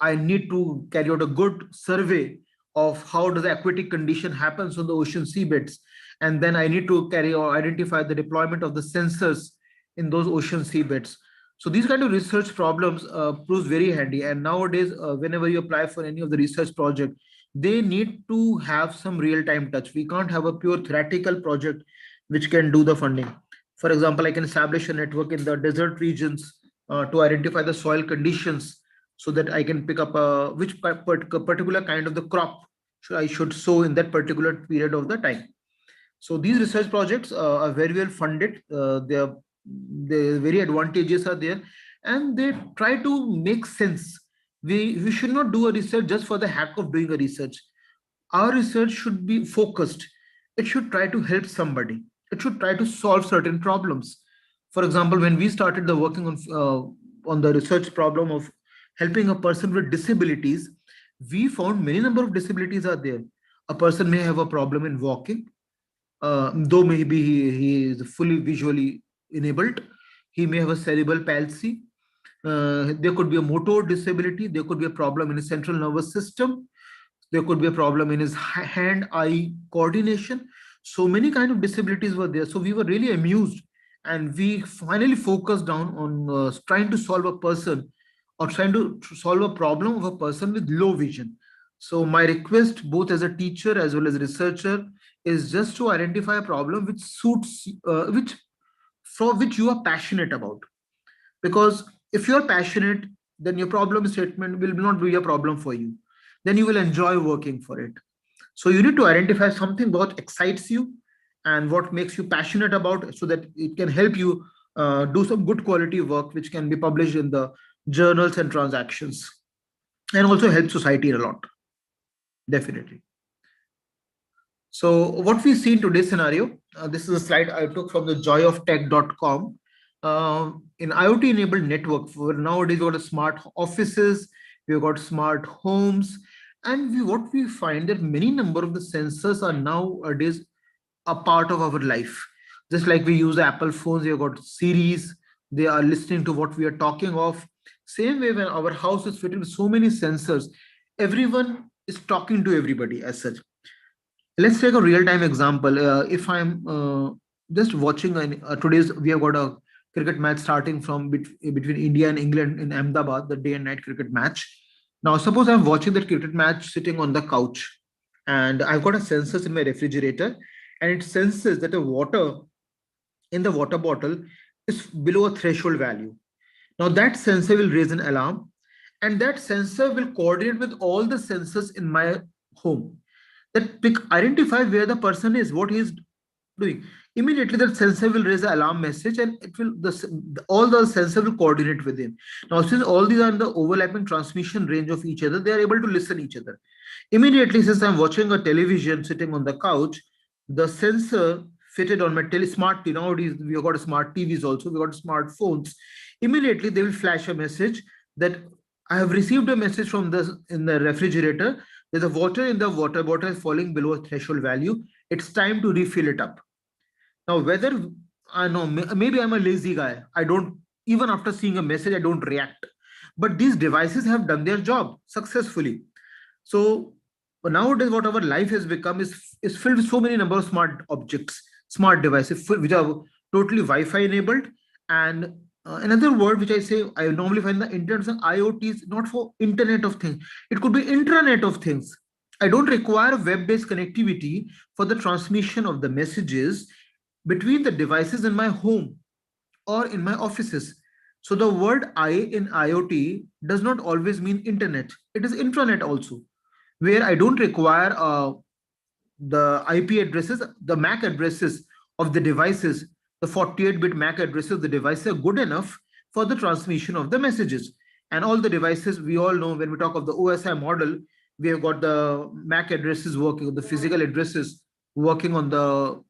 I need to carry out a good survey of how does the aquatic condition happens on the ocean seabeds, and then I need to carry or identify the deployment of the sensors in those ocean seabeds. So these kind of research problems proves very handy. And nowadays, whenever you apply for any of the research project, they need to have some real-time touch. We can't have a pure theoretical project which can do the funding. For example, I can establish a network in the desert regions to identify the soil conditions so that I can pick up which particular kind of the crop I should sow in that particular period of the time. So these research projects are very well funded. They very advantageous are there, and they try to make sense. We should not do a research just for the heck of doing a research. Our research should be focused. It should try to help somebody. It should try to solve certain problems. For example, when we started the working on the research problem of helping a person with disabilities, we found many number of disabilities are there. A person may have a problem in walking, though maybe he is fully visually enabled. He may have a cerebral palsy. There could be a motor disability. There could be a problem in his central nervous system. There could be a problem in his hand-eye coordination. So many kind of disabilities were there. So we were really amused, and we finally focused down on trying to solve a person or trying to solve a problem of a person with low vision. So my request, both as a teacher as well as a researcher, is just to identify a problem which suits, which for which you are passionate about. Because if you are passionate, then your problem statement will not be a problem for you. Then you will enjoy working for it. So you need to identify something what excites you and what makes you passionate about, so that it can help you do some good quality work which can be published in the journals and transactions, and also help society a lot, definitely. So what we see in today's scenario, this is a slide I took from the joyoftech.com. In IoT enabled network, for nowadays we've got smart offices, we've got smart homes, and what we find that many number of the sensors are nowadays a part of our life. Just like we use Apple phones, we've got Series, they are listening to what we are talking of. Same way, when our house is fitted with so many sensors, everyone is talking to everybody as such. Let's take a real-time example. If I'm just watching today's, we have got a cricket match starting from between India and England in Ahmedabad, the day and night cricket match. Now, suppose I'm watching that cricket match sitting on the couch, and I've got a sensors in my refrigerator, and it senses that the water in the water bottle is below a threshold value. Now, that sensor will raise an alarm, and that sensor will coordinate with all the sensors in my home that pick identify where the person is, what he is doing. Immediately that sensor will raise an alarm message, and it will all the sensor will coordinate with him. Now, since all these are in the overlapping transmission range of each other, they are able to listen each other. Immediately, since I'm watching a television sitting on the couch, the sensor fitted on my smart TV, nowadays we have got smart TVs also, we got smartphones. Immediately they will flash a message that I have received a message from the in the refrigerator that the water in the water bottle is falling below a threshold value. It's time to refill it up. Now, whether I know, maybe I'm a lazy guy. I don't, even after seeing a message, I don't react. But these devices have done their job successfully. So nowadays, what our life has become is filled with so many number of smart objects, smart devices, which are totally Wi-Fi enabled. And another word which I say, I normally find the internet of IoT is not for Internet of Things. It could be intranet of things. I don't require web-based connectivity for the transmission of the messages between the devices in my home or in my offices. So the word I in IoT does not always mean internet. It is intranet also, where I don't require the IP addresses, the MAC addresses of the devices, the 48-bit MAC addresses of the devices are good enough for the transmission of the messages. And all the devices, we all know when we talk of the OSI model, we have got the MAC addresses working, the physical addresses working on the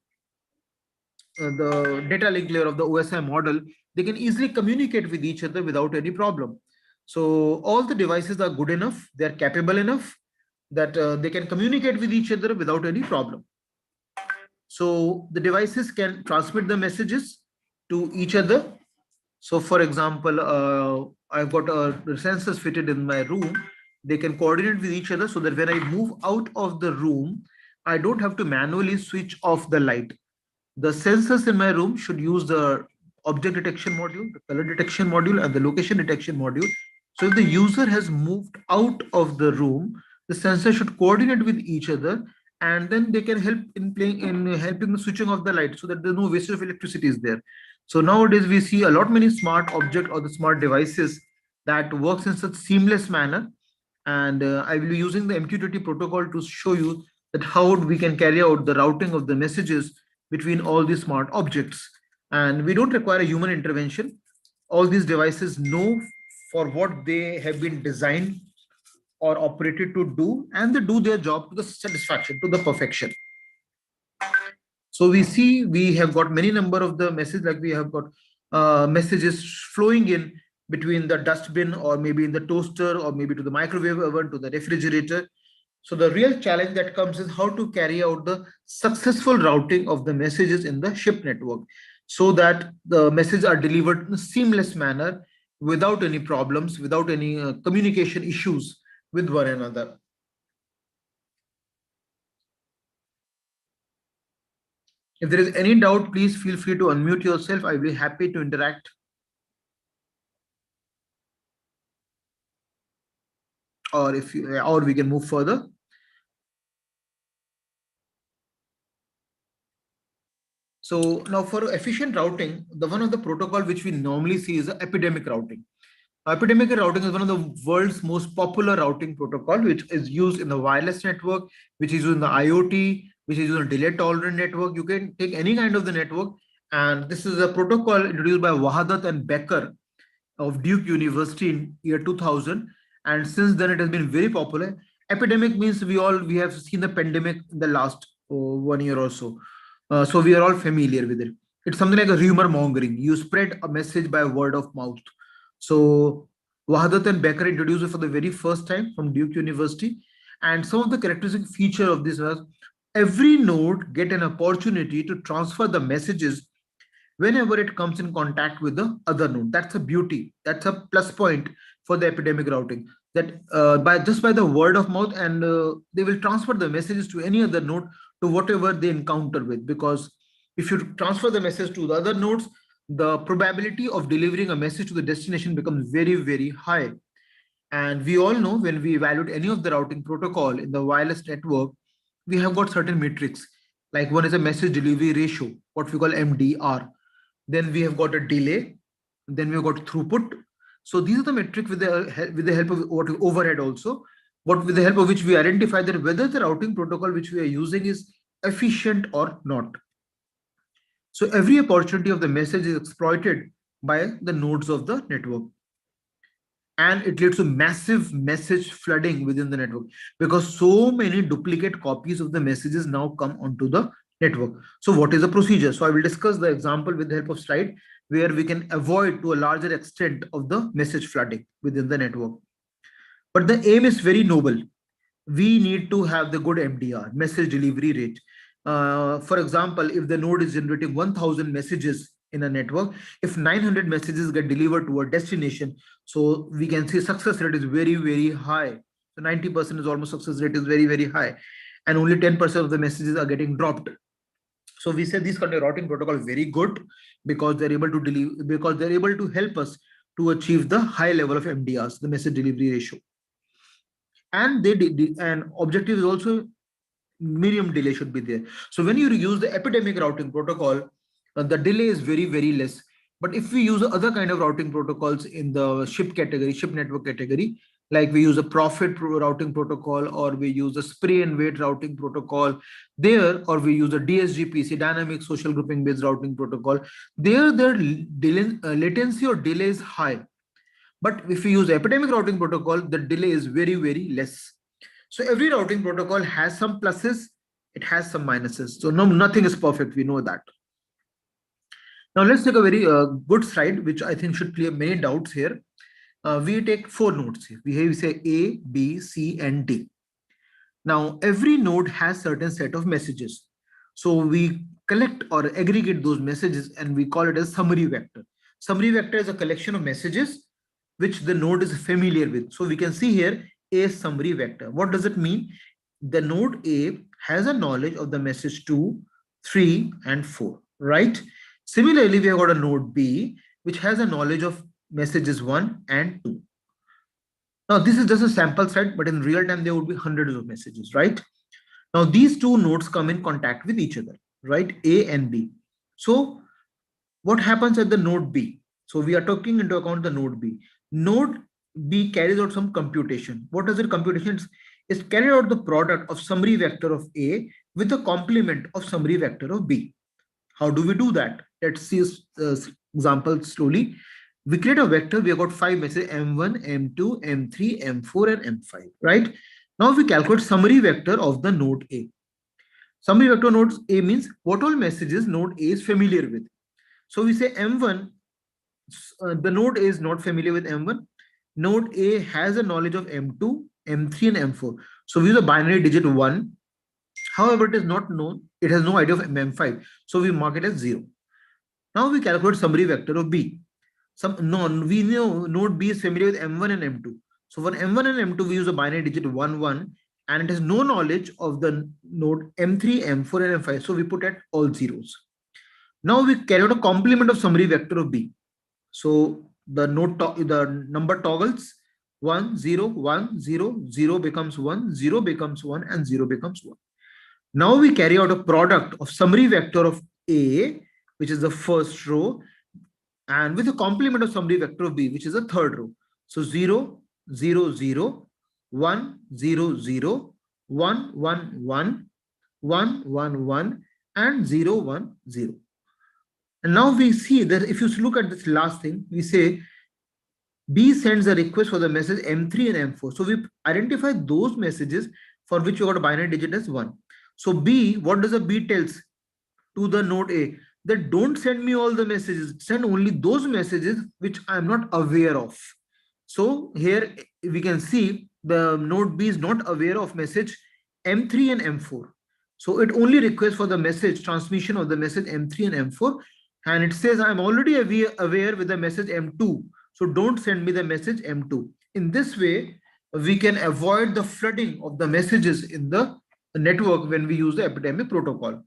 data link layer of the OSI model. They can easily communicate with each other without any problem. So all the devices are good enough, they're capable enough that they can communicate with each other without any problem. So the devices can transmit the messages to each other. So for example, I've got sensors fitted in my room, They can coordinate with each other so that when I move out of the room, I don't have to manually switch off the light. The sensors in my room should use the object detection module, the color detection module, and the location detection module. So if the user has moved out of the room, the sensor should coordinate with each other, and then they can help in playing in helping the switching of the light so that there's no wastage of electricity is there. So nowadays we see a lot many smart object or the smart devices that works in such seamless manner. And I will be using the MQTT protocol to show you that how we can carry out the routing of the messages between all these smart objects. And we don't require a human intervention. All these devices know for what they have been designed or operated to do, and they do their job to the satisfaction, to the perfection. So we see we have got many number of the messages, like we have got messages flowing in between the dustbin or maybe in the toaster or maybe to the microwave oven to the refrigerator. So the real challenge that comes is how to carry out the successful routing of the messages in the ship network so that the messages are delivered in a seamless manner without any problems, without any communication issues with one another. If there is any doubt, please feel free to unmute yourself. I will be happy to interact. Or if you, or we can move further. So now for efficient routing, the one of the protocol which we normally see is the epidemic routing. Epidemic routing is one of the world's most popular routing protocol, which is used in the wireless network, which is used in the IoT, which is used in delay tolerant network. You can take any kind of the network, and this is a protocol introduced by Wahadat and Becker of Duke University in year 2000, and since then it has been very popular. Epidemic means we have seen the pandemic in the last 1 year or so, so we are all familiar with it. It's something like a rumor mongering. You spread a message by word of mouth. So Wahadat and Becker introduced it for the very first time from Duke University, and some of the characteristic feature of this was every node get an opportunity to transfer the messages whenever it comes in contact with the other node. That's a beauty. That's a plus point for the epidemic routing. That by the word of mouth, and they will transfer the messages to any other node to whatever they encounter with. Because if you transfer the message to the other nodes, the probability of delivering a message to the destination becomes very high. And we all know when we evaluate any of the routing protocol in the wireless network, we have got certain metrics. Like one is a message delivery ratio, what we call MDR. Then we have got a delay. Then we've got throughput. So these are the metrics with the help of what overhead also, what with the help of which we identify that whether the routing protocol which we are using is efficient or not. So every opportunity of the message is exploited by the nodes of the network, and it leads to massive message flooding within the network because so many duplicate copies of the messages now come onto the network. So what is the procedure? So I will discuss the example with the help of slide where we can avoid to a larger extent of the message flooding within the network. But the aim is very noble. We need to have the good MDR, message delivery rate. For example, if the node is generating 1000 messages in a network, if 900 messages get delivered to a destination, so we can see success rate is very high. So 90% is almost success rate is very high, and only 10% of the messages are getting dropped. So we say these kind of routing protocol very good because they're able to deliver, because they're able to help us to achieve the high level of MDRs, the message delivery ratio. And and objective is also medium delay should be there. So when you use the epidemic routing protocol, the delay is very less. But if we use other kind of routing protocols in the ship category, ship network category, like we use a routing protocol, or we use a spray and wait routing protocol there, or we use a DSGPC, dynamic social grouping based routing protocol, their latency or delay is high. But if we use epidemic routing protocol, the delay is very less. So every routing protocol has some pluses, it has some minuses. So nothing is perfect, we know that. Now let's take a very good slide, which I think should clear many doubts here. We take 4 nodes here. We say A, B, C, and D. Now every node has certain set of messages. So we collect or aggregate those messages and we call it as summary vector. Summary vector is a collection of messages which the node is familiar with. So we can see here A summary vector. What does it mean? The node A has a knowledge of the message 2, 3, and 4, right? Similarly, we have got a node B, which has a knowledge of messages 1 and 2. Now, this is just a sample set, but in real time, there would be hundreds of messages, right? Now, these two nodes come in contact with each other, right? A and B. So, what happens at the node B? So, we are taking into account the node B. Node B carries out some computation. What does it computation? It's carried out the product of summary vector of A with the complement of summary vector of B. How do we do that? Let's see example slowly. We create a vector. We have got 5 messages M1, M2, M3, M4, and M5, right? Now we calculate summary vector of the node A. Summary vector node A means what all messages node A is familiar with. So we say M1, the node A is not familiar with M1. Node A has a knowledge of M2, M3, and M4. So we use a binary digit 1. However, it is not known. It has no idea of M5. So we mark it as 0. Now we calculate summary vector of B. We know node B is familiar with M1 and M2. So for M1 and M2, we use a binary digit 1, 1, and it has no knowledge of the node M3, M4, and M5. So we put at all zeros. Now we carry out a complement of summary vector of B. So the number toggles 1, 0, 1, 0, 0 becomes 1, 0 becomes 1, and 0 becomes 1. Now we carry out a product of summary vector of A, which is the first row, and with a complement of summary vector of B, which is the third row. So 0, 0, 0, 1, 0, 0, 1, 1, 1, 1, 1, 1, and 0, 1, 0. And now we see that if you look at this last thing, we say B sends a request for the message M3 and M4. So we identify those messages for which you got a binary digit as 1. So B, what does a B tells to the node A? That don't send me all the messages, send only those messages which I'm not aware of. So here we can see the node B is not aware of message M3 and M4. So it only requests for the message transmission of the message M3 and M4. And it says I'm already aware with the message M2. So don't send me the message M2. In this way, we can avoid the flooding of the messages in the network when we use the epidemic protocol.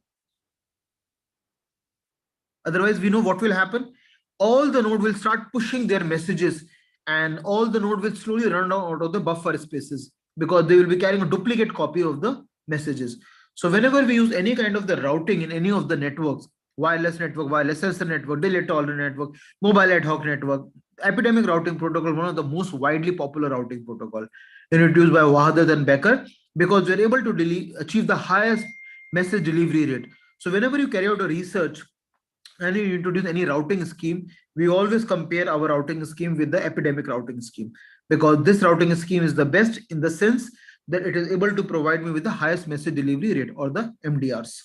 Otherwise, we know what will happen. All the node will start pushing their messages, and all the node will slowly run out of the buffer spaces because they will be carrying a duplicate copy of the messages. So whenever we use any kind of the routing in any of the networks, wireless network, wireless sensor network, delay tolerant network, mobile ad hoc network, epidemic routing protocol, one of the most widely popular routing protocol introduced by Wahdad and Becker, because we're able to achieve the highest message delivery rate. So whenever you carry out a research and you introduce any routing scheme, we always compare our routing scheme with the epidemic routing scheme, because this routing scheme is the best in the sense that it is able to provide me with the highest message delivery rate, or the MDRs.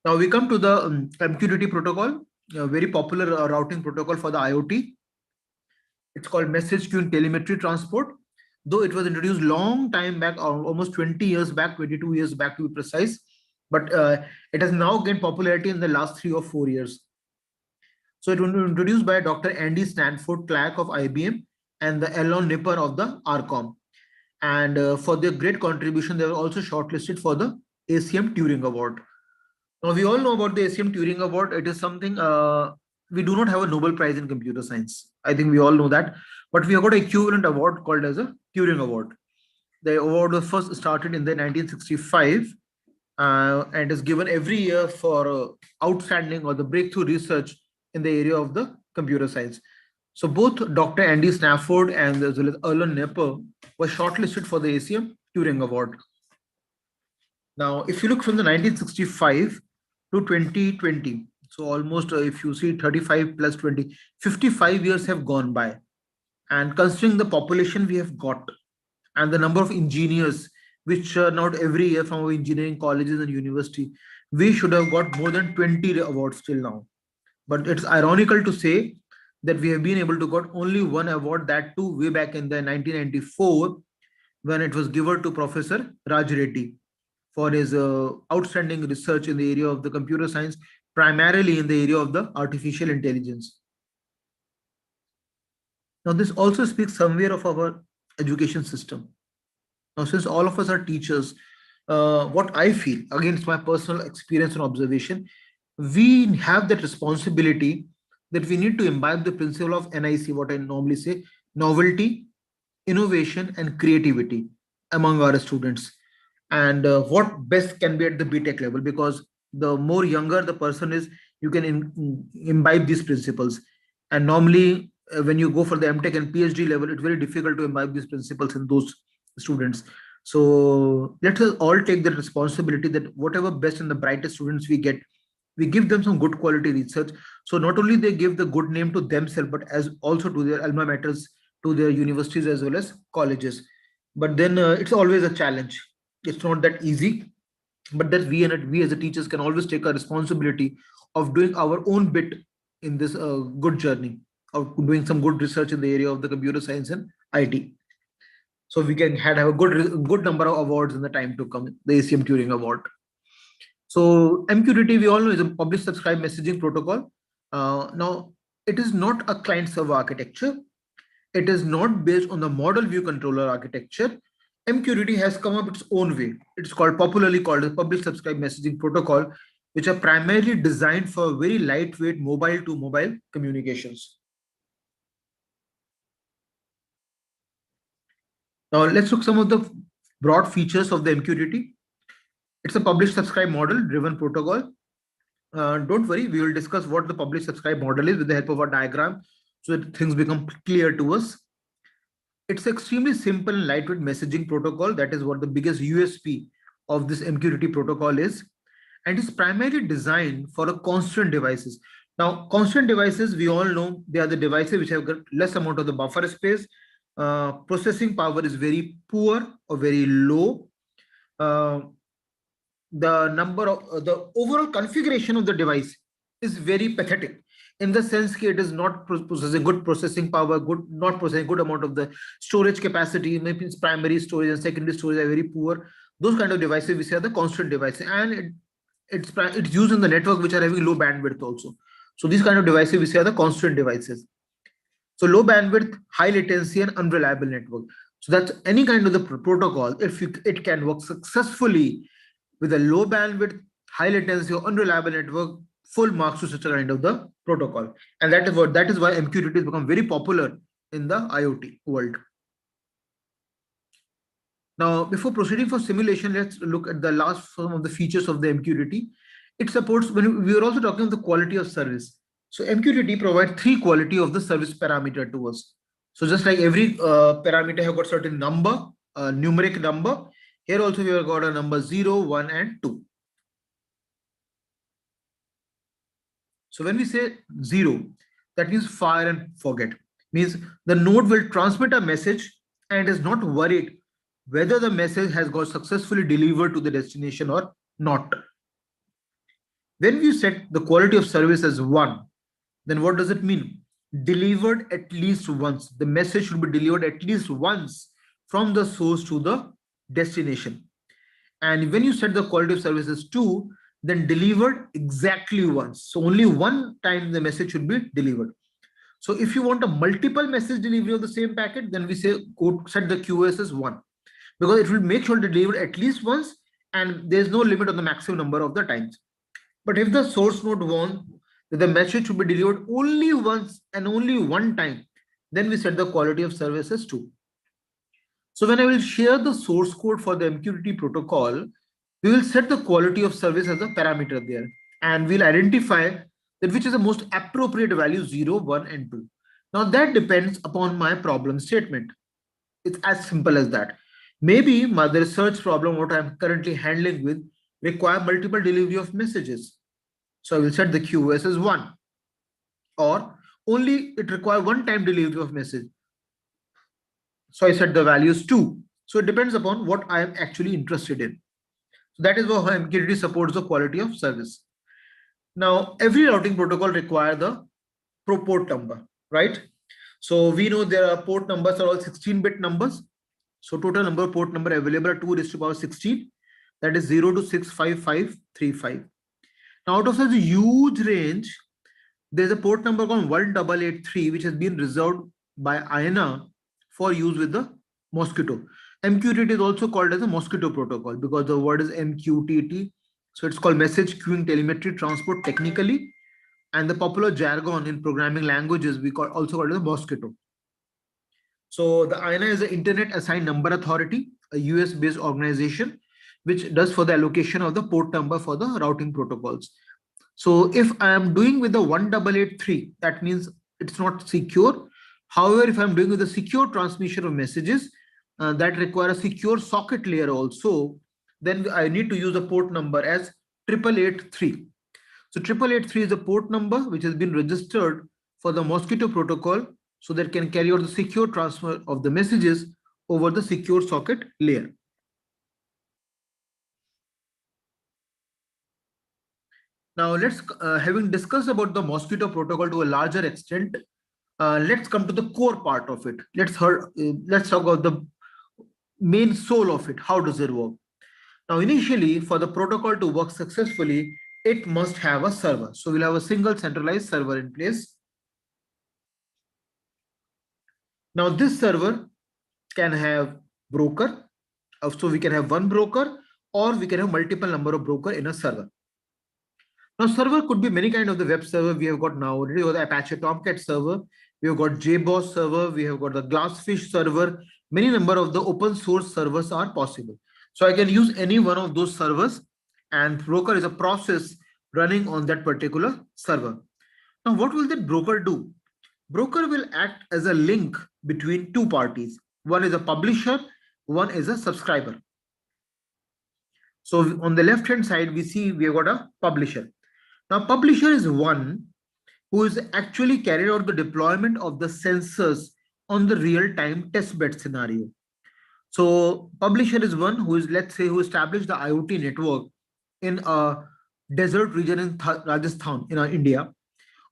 Now we come to the MQTT protocol, a very popular routing protocol for the IoT. It's called message queue telemetry transport. Though it was introduced long time back, almost 20 years back, 22 years back to be precise, but it has now gained popularity in the last 3 or 4 years. So it was introduced by Dr. Andy Stanford-Clark of IBM and the Elon Nipper of the ARCOM. And for their great contribution, they were also shortlisted for the ACM Turing Award. Now, we all know about the ACM Turing Award. It is something, we do not have a Nobel Prize in computer science. I think we all know that. But we have got an equivalent award called as a Turing Award. The award was first started in the 1965 and is given every year for outstanding or the breakthrough research in the area of the computer science. So both Dr. Andy Stanford and as well as Erlen Nepper were shortlisted for the ACM Turing Award. Now, if you look from the 1965 to 2020, so almost if you see 35 plus 20, 55 years have gone by. And considering the population we have got and the number of engineers which churn out every year from our engineering colleges and university, we should have got more than 20 awards till now. But it's ironical to say that we have been able to got only one award, that too way back in the 1994, when it was given to Professor Raj Reddy for his outstanding research in the area of the computer science, primarily in the area of the artificial intelligence. Now, this also speaks somewhere of our education system. Now, since all of us are teachers, what I feel, again, it's my personal experience and observation, we have that responsibility that we need to imbibe the principle of NIC, what I normally say, novelty, innovation, and creativity among our students. And what best can be at the BTech level, because the more younger the person is, you can imbibe these principles. And normally, when you go for the MTech and PhD level, it's very difficult to imbibe these principles in those students. So let us all take the responsibility that whatever best and the brightest students we get, we give them some good quality research. So not only they give the good name to themselves, but as also to their alma maters, to their universities as well as colleges. But then it's always a challenge. It's not that easy, but that we as a teachers can always take a responsibility of doing our own bit in this good journey of doing some good research in the area of the computer science and IT. So we can have a good number of awards in the time to come, the ACM Turing Award. So MQTT, we all know, is a publish subscribe messaging protocol. Now, it is not a client server architecture. It is not based on the model view controller architecture. MQTT has come up its own way. It's called popularly called the publish subscribe messaging protocol, which are primarily designed for very lightweight mobile to mobile communications. Now let's look some of the broad features of the MQTT. It's a publish subscribe model driven protocol. Don't worry, we will discuss what the publish subscribe model is with the help of a diagram so that things become clear to us. It's extremely simple and lightweight messaging protocol. That is what the biggest USP of this MQTT protocol is. And it's primarily designed for a constant devices. Now, constant devices, we all know they are the devices which have got less amount of the buffer space. Processing power is very poor or very low. Uh, the number of the overall configuration of the device is very pathetic in the sense that it is not possessing good processing power, good not possessing good amount of the storage capacity. Maybe its primary storage and secondary storage are very poor. Those kind of devices we say are the constant devices, and it's used in the network which are having low bandwidth also. So these kind of devices we say are the constant devices. So low bandwidth, high latency, and unreliable network. So that's any kind of the protocol. If it can work successfully with a low bandwidth, high latency, or unreliable network, full marks to such a kind of the protocol. And that is why MQTT has become very popular in the IoT world. Now, before proceeding for simulation, let's look at the last some of the features of the MQTT. It supports, when we are also talking of the quality of service. So MQTT provides three quality of the service parameter to us. So just like every parameter have got certain number, numeric number, here also we have got a number 0, 1, and 2. So when we say 0, that means fire and forget. Means the node will transmit a message and is not worried whether the message has got successfully delivered to the destination or not. When we set the quality of service as 1, then what does it mean? Delivered at least once. The message should be delivered at least once from the source to the destination. And when you set the quality of service as 2, then delivered exactly once. So only one time the message should be delivered. So if you want a multiple message delivery of the same packet, then we say set the QoS as 1, because it will make sure to deliver at least once, and there's no limit on the maximum number of the times. But if the source node wants that the message should be delivered only once and only one time, then we set the quality of service as 2. So when I will share the source code for the MQTT protocol, we will set the quality of service as a parameter there, and we'll identify that which is the most appropriate value 0, 1, and 2. Now that depends upon my problem statement. It's as simple as that. Maybe my the research problem what I'm currently handling with require multiple delivery of messages. So I will set the QoS as 1, or only it require one time delivery of message. So I set the values 2. So it depends upon what I am actually interested in. So that is how MQTT supports the quality of service. Now, every routing protocol requires the port number, right? So we know there are port numbers are all 16-bit numbers. So total number of port number available are 2 raised to power 16. That is 0 to 65535. Now, out of such a huge range, there's a port number called 1883, which has been reserved by IANA for use with the mosquito. MQTT is also called as a mosquito protocol because the word is MQTT. So it's called message queuing telemetry transport technically, and the popular jargon in programming languages we also call it the mosquito. So the INA is the Internet Assigned Number Authority, a US based organization which does for the allocation of the port number for the routing protocols. So if I am doing with the 1883, that means it's not secure. However, if I'm doing with the secure transmission of messages that require a secure socket layer also, then I need to use the port number as 8883. So 8883 is a port number which has been registered for the Mosquito protocol so that it can carry out the secure transfer of the messages over the secure socket layer. Now let's, having discussed about the Mosquito protocol to a larger extent, let's come to the core part of it. Let's talk about the main soul of it. How does it work? Now, initially, for the protocol to work successfully, it must have a server. So we'll have a single centralized server in place. Now, this server can have broker. So we can have one broker, or we can have multiple number of broker in a server. Now, server could be many kind of the web server we have got now. Already got the Apache Tomcat server. We have got JBoss server. We have got the Glassfish server. Many number of the open source servers are possible. So I can use any one of those servers, and broker is a process running on that particular server. Now, what will that broker do? Broker will act as a link between two parties. One is a publisher, one is a subscriber. So on the left hand side, we see we have got a publisher. Now, publisher is one who is actually carried out the deployment of the sensors on the real-time testbed scenario. So publisher is one who is, let's say, who established the IoT network in a desert region in Rajasthan, in India,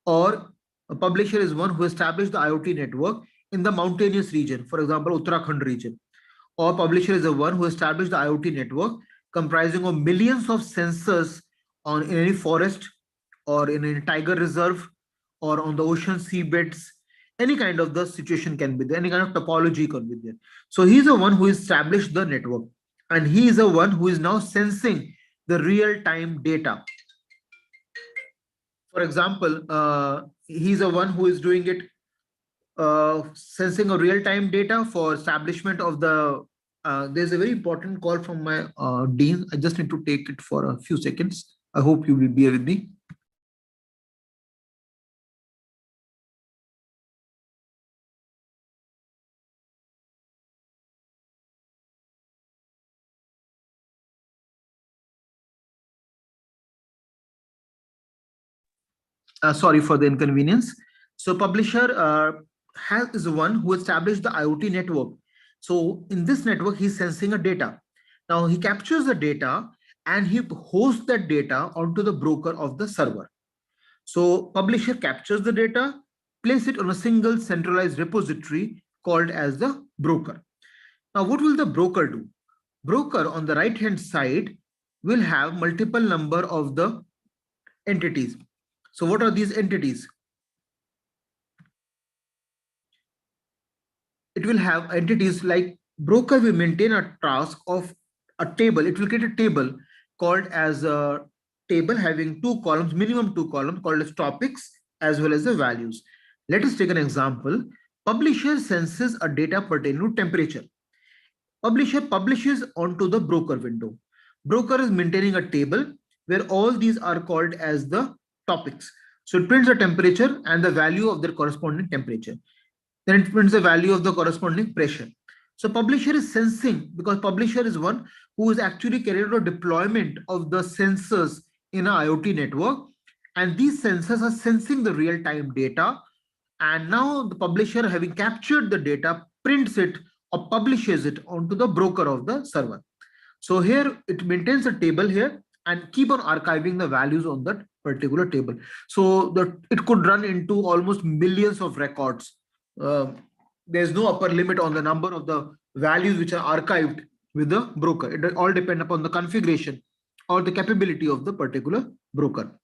or a publisher is one who established the IoT network in the mountainous region, for example, Uttarakhand region, or publisher is the one who established the IoT network comprising of millions of sensors in any forest or in a tiger reserve or on the ocean seabeds. Any kind of the situation can be there, any kind of topology can be there. So he's the one who established the network, and he is the one who is now sensing the real-time data. For example, he's the one who is doing it, sensing a real-time data for establishment of the, there's a very important call from my dean. I just need to take it for a few seconds. I hope you will be with me. Sorry for the inconvenience. So publisher is the one who established the IoT network. So in this network, he's sensing a data. Now he captures the data and he hosts that data onto the broker of the server. So publisher captures the data, place it on a single centralized repository called as the broker. Now what will the broker do? Broker on the right hand side will have multiple number of the entities. So what are these entities? It will have entities like broker will maintain a task of a table. It will create a table called as a table having two columns, minimum two columns called as topics as well as the values. Let us take an example. Publisher senses a data pertaining to temperature. Publisher publishes onto the broker window. Broker is maintaining a table where all these are called as the topics. So it prints the temperature and the value of their corresponding temperature. Then it prints the value of the corresponding pressure. So publisher is sensing, because publisher is one who is actually carrying out a deployment of the sensors in an IoT network. And these sensors are sensing the real-time data. And now the publisher, having captured the data, prints it or publishes it onto the broker of the server. So here it maintains a table here and keep on archiving the values on that particular table. So that it could run into almost millions of records. There's no upper limit on the number of the values which are archived with the broker. It all depends upon the configuration or the capability of the particular broker.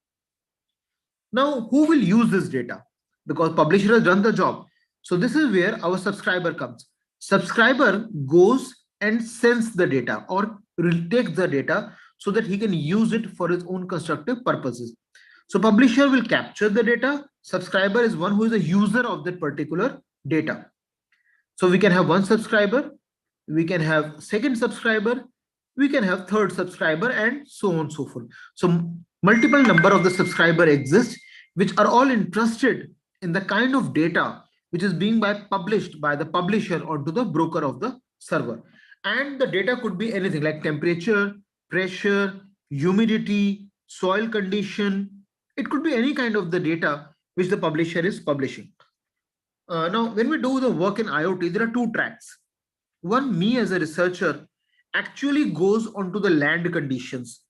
Now, who will use this data? Because publisher has done the job. So this is where our subscriber comes. Subscriber goes and sends the data or takes the data so that he can use it for his own constructive purposes. So publisher will capture the data. Subscriber is one who is a user of that particular data. So we can have one subscriber, we can have second subscriber, we can have third subscriber, and so on and so forth. So multiple number of the subscriber exist, which are all interested in the kind of data which is being published by the publisher onto the broker of the server. And the data could be anything like temperature, pressure, humidity, soil condition. It could be any kind of the data which the publisher is publishing. Now, when we do the work in IoT, there are two tracks. One, me as a researcher actually goes onto the land conditions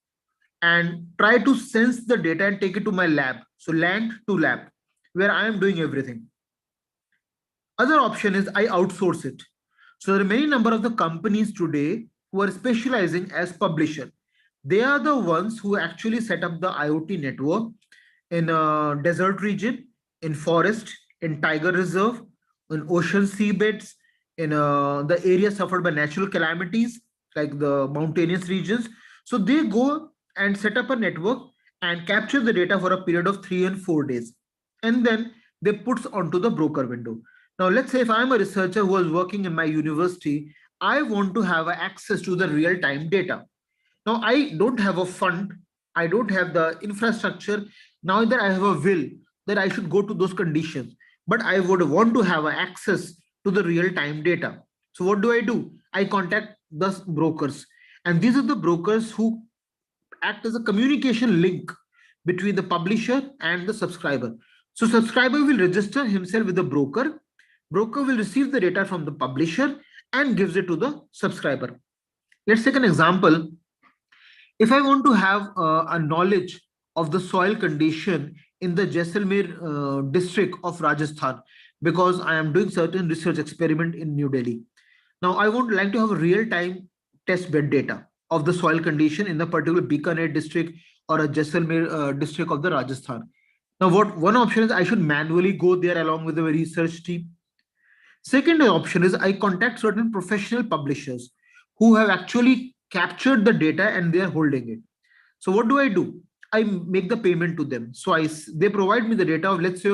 and try to sense the data and take it to my lab. So land to lab, where I am doing everything. Other option is I outsource it. So there are many number of the companies today who are specializing as publisher. They are the ones who actually set up the IoT network in a desert region, in forest, in tiger reserve, in ocean seabeds, in the areas suffered by natural calamities like the mountainous regions. So they go and set up a network and capture the data for a period of 3 and 4 days, and then they put onto the broker window. Now, let's say if I'm a researcher who is working in my university, I want to have access to the real-time data. Now, I don't have a fund, I don't have the infrastructure, neither I have a will that I should go to those conditions, but I would want to have access to the real-time data. So what do? I contact the brokers, and these are the brokers who act as a communication link between the publisher and the subscriber. So subscriber will register himself with the broker. Broker will receive the data from the publisher and gives it to the subscriber. Let's take an example. If I want to have a knowledge of the soil condition in the Jaisalmer district of Rajasthan, because I am doing certain research experiment in New Delhi. Now, I would like to have real-time test bed data of the soil condition in the particular Bikaner district or a Jaisalmer district of the Rajasthan. Now, what one option is I should manually go there along with the research team. Second option is I contact certain professional publishers who have actually captured the data and they are holding it. So what do? I make the payment to them. So they provide me the data of, let's say,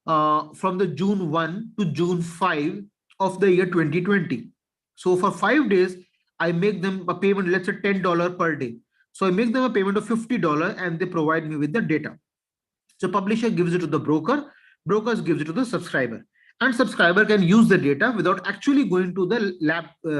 from the June 1 to June 5 of the year 2020. So for 5 days, I make them a payment, let's say $10 per day. So I make them a payment of $50 and they provide me with the data. So publisher gives it to the broker, brokers gives it to the subscriber, and subscriber can use the data without actually going to the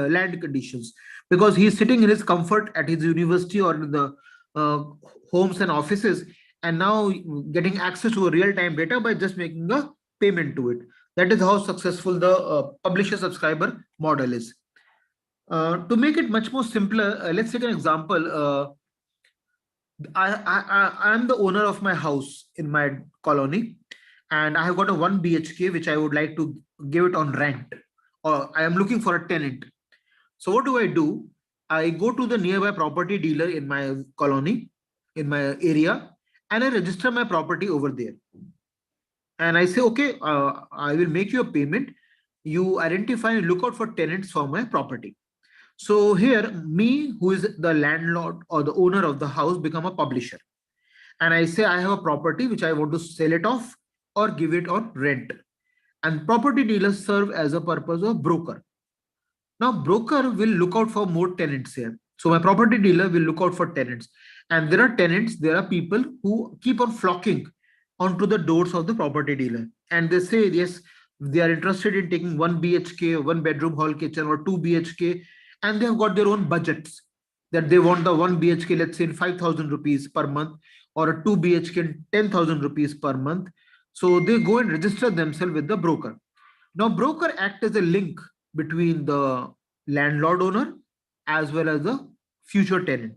land conditions, because he is sitting in his comfort at his university or in the uh, homes and offices, and now getting access to a real-time data by just making a payment to it. That is how successful the publisher subscriber model is. To make it much more simpler, let's take an example. I am the owner of my house in my colony, and I have got a 1 BHK which I would like to give it on rent, or I am looking for a tenant. So what do? I go to the nearby property dealer in my colony, in my area, and I register my property over there. And I say, okay, I will make you a payment. You identify and look out for tenants for my property. So here, me, who is the landlord or the owner of the house, become a publisher. And I say I have a property which I want to sell it off or give it on rent. And property dealers serve as a purpose of broker. Now, broker will look out for more tenants here. So my property dealer will look out for tenants. And there are tenants, there are people who keep on flocking onto the doors of the property dealer. And they say, yes, they are interested in taking 1 BHK, 1 bedroom hall kitchen, or 2 BHK, and they have got their own budgets that they want the 1 BHK, let's say in 5,000 rupees per month, or a 2 BHK in 10,000 rupees per month. So they go and register themselves with the broker. Now, broker act as a link between the landlord owner as well as the future tenant.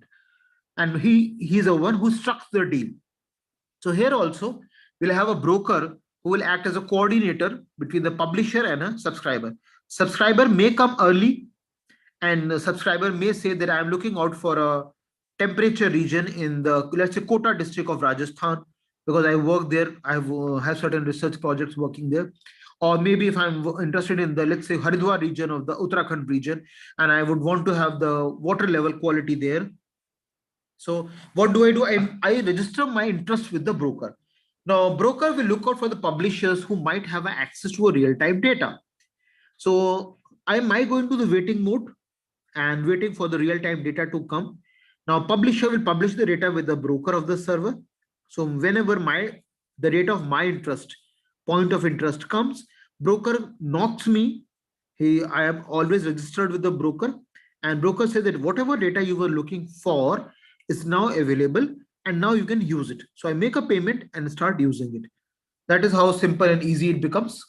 And he's the one who struck the deal. So here also, we'll have a broker who will act as a coordinator between the publisher and a subscriber. Subscriber may come early, and the subscriber may say that I'm looking out for a temperature region in the, let's say, Kota district of Rajasthan, because I work there. I have certain research projects working there. Or maybe if I'm interested in the, let's say, Haridwar region of the Uttarakhand region, and I would want to have the water level quality there. So what do? I register my interest with the broker. Now, broker will look out for the publishers who might have access to a real-time data. So I might go into the waiting mode and waiting for the real-time data to come. Now, publisher will publish the data with the broker of the server. So whenever the data of my interest, point of interest comes, broker knocks me. I am always registered with the broker, and broker says that whatever data you were looking for is now available, and now you can use it. So I make a payment and start using it. That is how simple and easy it becomes.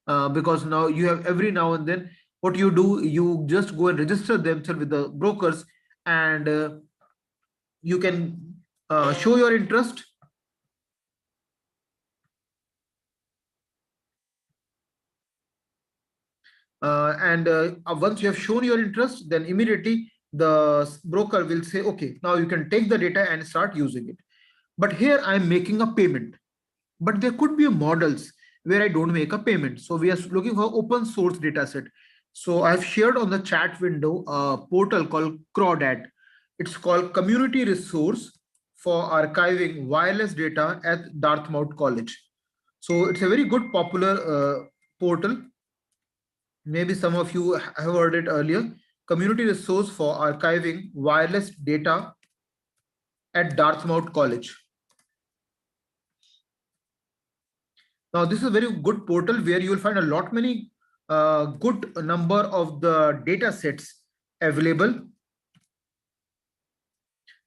Because now you have every now and then, what you do, you just go and register themselves with the brokers, and you can show your interest. And once you have shown your interest, then immediately the broker will say, okay, now you can take the data and start using it. But here I'm making a payment. But there could be models where I don't make a payment. So we are looking for open source data set. So I've shared on the chat window a portal called Crawdad. It's called Community Resource for Archiving Wireless Data at Dartmouth College. So it's a very good popular portal. Maybe some of you have heard it earlier. Community Resource for Archiving Wireless Data at Dartmouth College. Now, this is a very good portal where you will find a lot many good number of the data sets available,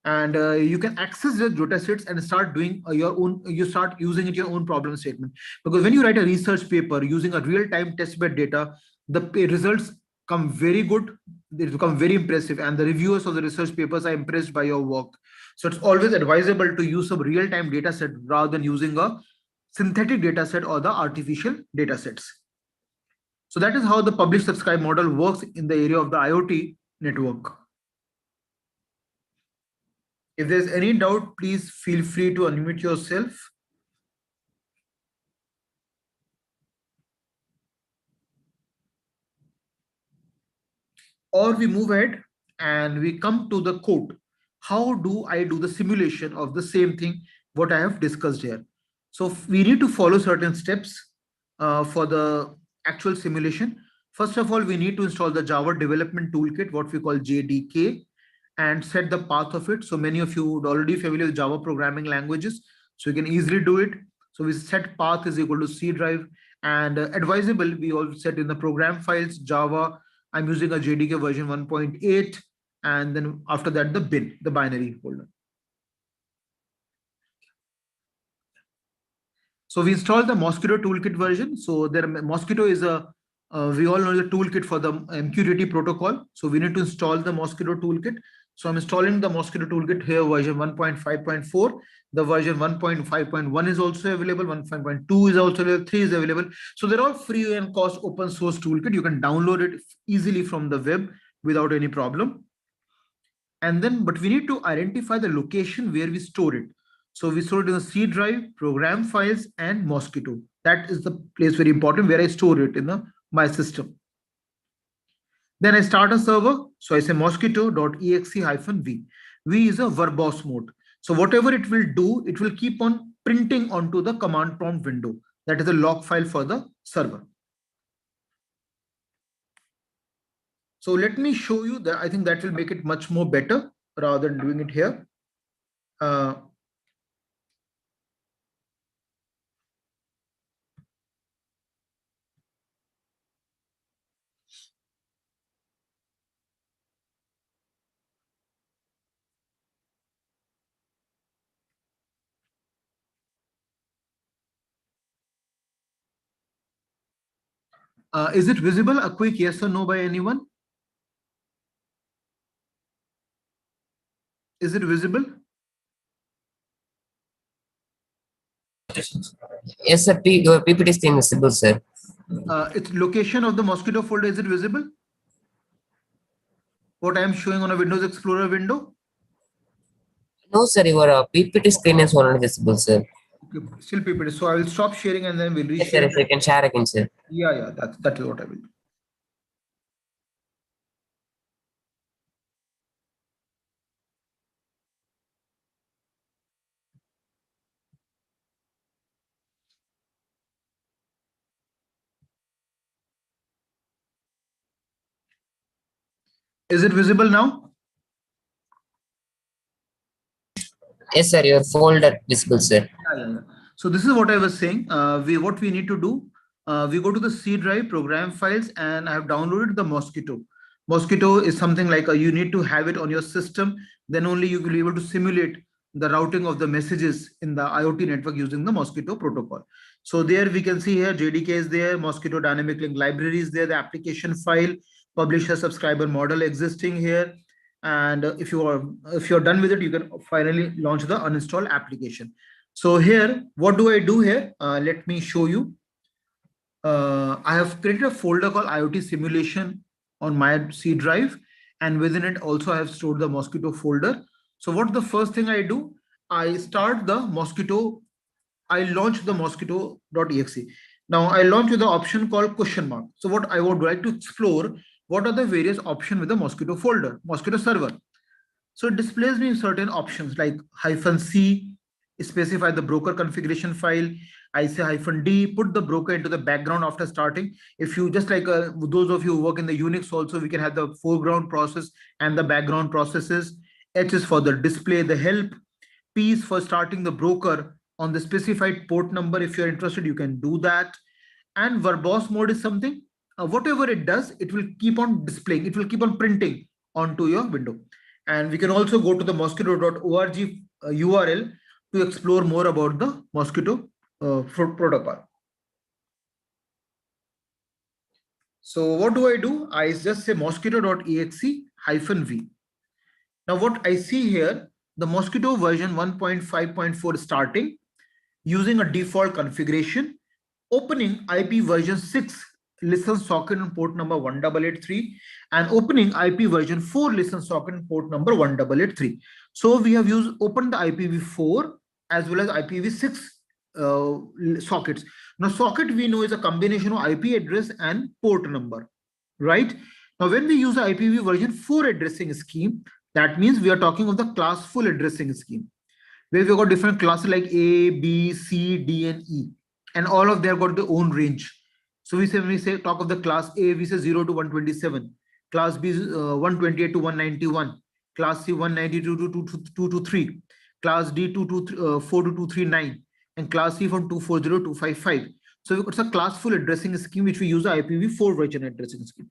and you can access the data sets and start doing your own. You start using it your own problem statement, because when you write a research paper using a real-time testbed data, the results come very good. They become very impressive, and the reviewers of the research papers are impressed by your work. So it's always advisable to use some real-time data set rather than using a synthetic data set or the artificial data sets. So that is how the publish subscribe model works in the area of the IoT network. If there's any doubt, please feel free to unmute yourself. Or we move ahead and we come to the code. How do I do the simulation of the same thing what I have discussed here? So we need to follow certain steps for the actual simulation. First of all, we need to install the Java Development Toolkit, what we call JDK, and set the path of it. So many of you would already familiar with Java programming languages, so you can easily do it. So we set path is equal to C drive, and advisable, we all set in the program files Java. I'm using a JDK version 1.8, and then after that the bin, the binary folder. So we installed the Mosquito toolkit version. So there, Mosquito is we all know the toolkit for the MQTT protocol. So we need to install the Mosquito toolkit. So I'm installing the Mosquito toolkit here, version 1.5.4. The version 1.5.1 is also available. 1.5.2 is also available. 3 is available. So they're all free and cost open source toolkit. You can download it easily from the web without any problem. And then, but we need to identify the location where we store it. So we store it in the C drive, program files, and Mosquito. That is the place very important where I store it in my system. Then I start a server. So I say mosquito.exe-v. V is a verbose mode. So whatever it will do, it will keep on printing onto the command prompt window. That is a log file for the server. So let me show you that. I think that will make it much more better rather than doing it here. Is it visible? A quick yes or no by anyone? Is it visible? Yes, sir. Your PPT screen is visible, sir. Its location of the Mosquito folder, is it visible? What I am showing on a Windows Explorer window? No, sir. Your PPT screen is already visible, sir. Okay, still PPT. So I will stop sharing and then we'll Yes, sir. reshare. If you can share again, sir. Yeah, yeah, that is what I will do. Is it visible now? Yes, sir. Your folder visible, sir. Yeah. So this is what I was saying. What we need to do, we go to the C drive program files, and I have downloaded the Mosquito. Mosquito is something like you need to have it on your system. Then only you will be able to simulate the routing of the messages in the IoT network using the Mosquito protocol. So there we can see here JDK is there, Mosquito dynamic link library is there, the application file, publisher subscriber model existing here. And if you're done with it, you can finally launch the uninstall application. So here, what do I do here? Let me show you. I have created a folder called IoT simulation on my C drive, and within it also I have stored the Mosquito folder. So what the first thing I do? I start the Mosquito. I launch the mosquito.exe. Now I launch with the option called question mark. So what I would like to explore, what are the various options with the Mosquito folder, Mosquito server. So it displays me certain options like -C, specify the broker configuration file. I say -D, put the broker into the background after starting. If you just like those of you who work in the Unix also, we can have the foreground process and the background processes. H is for the display, the help. P is for starting the broker on the specified port number. If you're interested, you can do that. And verbose mode is something, whatever it does, it will keep on displaying, it will keep on printing onto your window. And we can also go to the mosquito.org URL to explore more about the Mosquito protocol. So what do? I just say mosquito.exe-v. Now what I see here, the Mosquito version 1.5.4 starting, using a default configuration, opening IP version 6 listen socket on port number 1883, and opening IP version 4 listen socket on port number 1883. So we have opened the IPv4 as well as IPv6 sockets. Now socket we know is a combination of IP address and port number, right? Now when we use the IPv version 4 addressing scheme, that means we are talking of the classful addressing scheme, where we've got different classes like A, B, C, D, and E, and all of them got their own range. So when we say talk of the class A, we say 0 to 127, class B 128 to 191, class C 192 to 223, class D 4 to 239, and class E from 240 to 255. So it's a classful addressing scheme which we use the IPv4 version addressing scheme.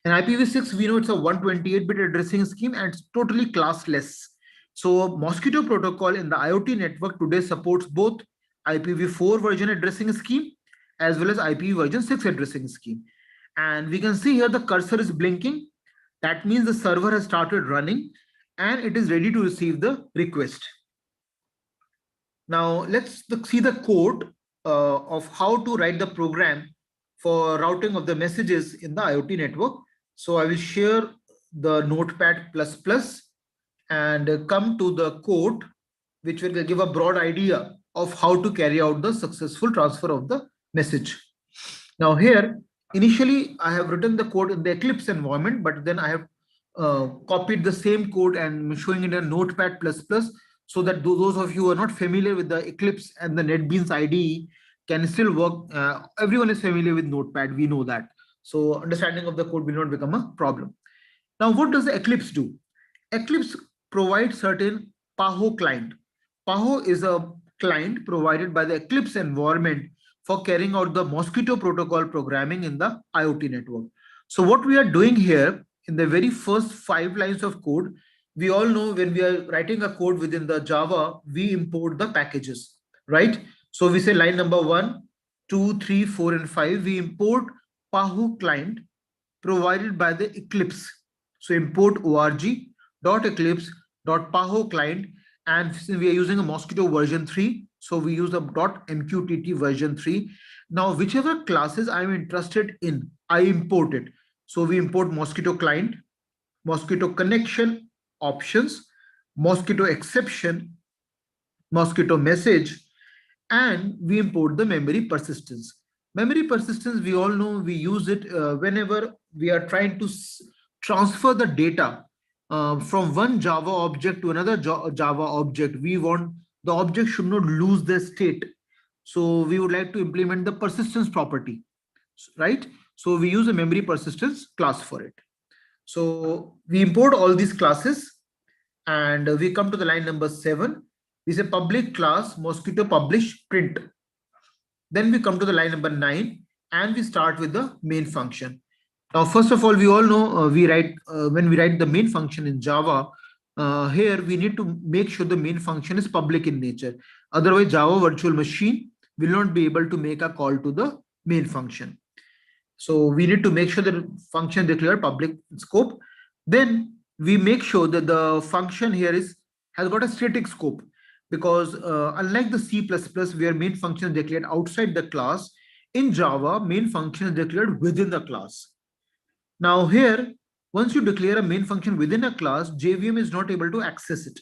And IPv6, we know it's a 128-bit addressing scheme and it's totally classless. So Mosquito protocol in the IoT network today supports both IPv4 version addressing scheme as well as IPv version 6 addressing scheme. And we can see here the cursor is blinking. That means the server has started running and it is ready to receive the request. Now let's see the code of how to write the program for routing of the messages in the IoT network. So I will share the Notepad++ and come to the code, which will give a broad idea of how to carry out the successful transfer of the message. Now here, initially I have written the code in the Eclipse environment, but then I have copied the same code and showing it in Notepad++, so that those of you who are not familiar with the Eclipse and the NetBeans IDE can still work. Everyone is familiar with Notepad, we know that. So understanding of the code will not become a problem. Now, what does the Eclipse do? Eclipse provides certain PAHO client. PAHO is a client provided by the Eclipse environment for carrying out the Mosquito protocol programming in the IoT network. So what we are doing here in the very first 5 lines of code, we all know when we are writing a code within the Java, we import the packages, right? So we say line number 1, 2, 3, 4, and 5, we import PAHO client provided by the Eclipse. So import org.eclipse.paho client, and since we are using a Mosquito version 3, so we use the .mqtt version 3. Now whichever classes I'm interested in, I import it. So we import Mosquito client, Mosquito connection options, Mosquito exception, Mosquito message, and we import the memory persistence. Memory persistence, we all know we use it whenever we are trying to transfer the data from one Java object to another Java object. We want the object should not lose their state. So we would like to implement the persistence property, right? So we use a memory persistence class for it. So we import all these classes and we come to the line number 7. We say public class mosquito publish print. Then we come to the line number 9 and we start with the main function. Now, first of all, we all know we write when we write the main function in Java, here we need to make sure the main function is public in nature. Otherwise, Java virtual machine will not be able to make a call to the main function. So we need to make sure that function declare public scope. Then we make sure that the function here has got a static scope, because unlike the C++ where main function is declared outside the class, in Java main function is declared within the class. Now here, once you declare a main function within a class, JVM is not able to access it.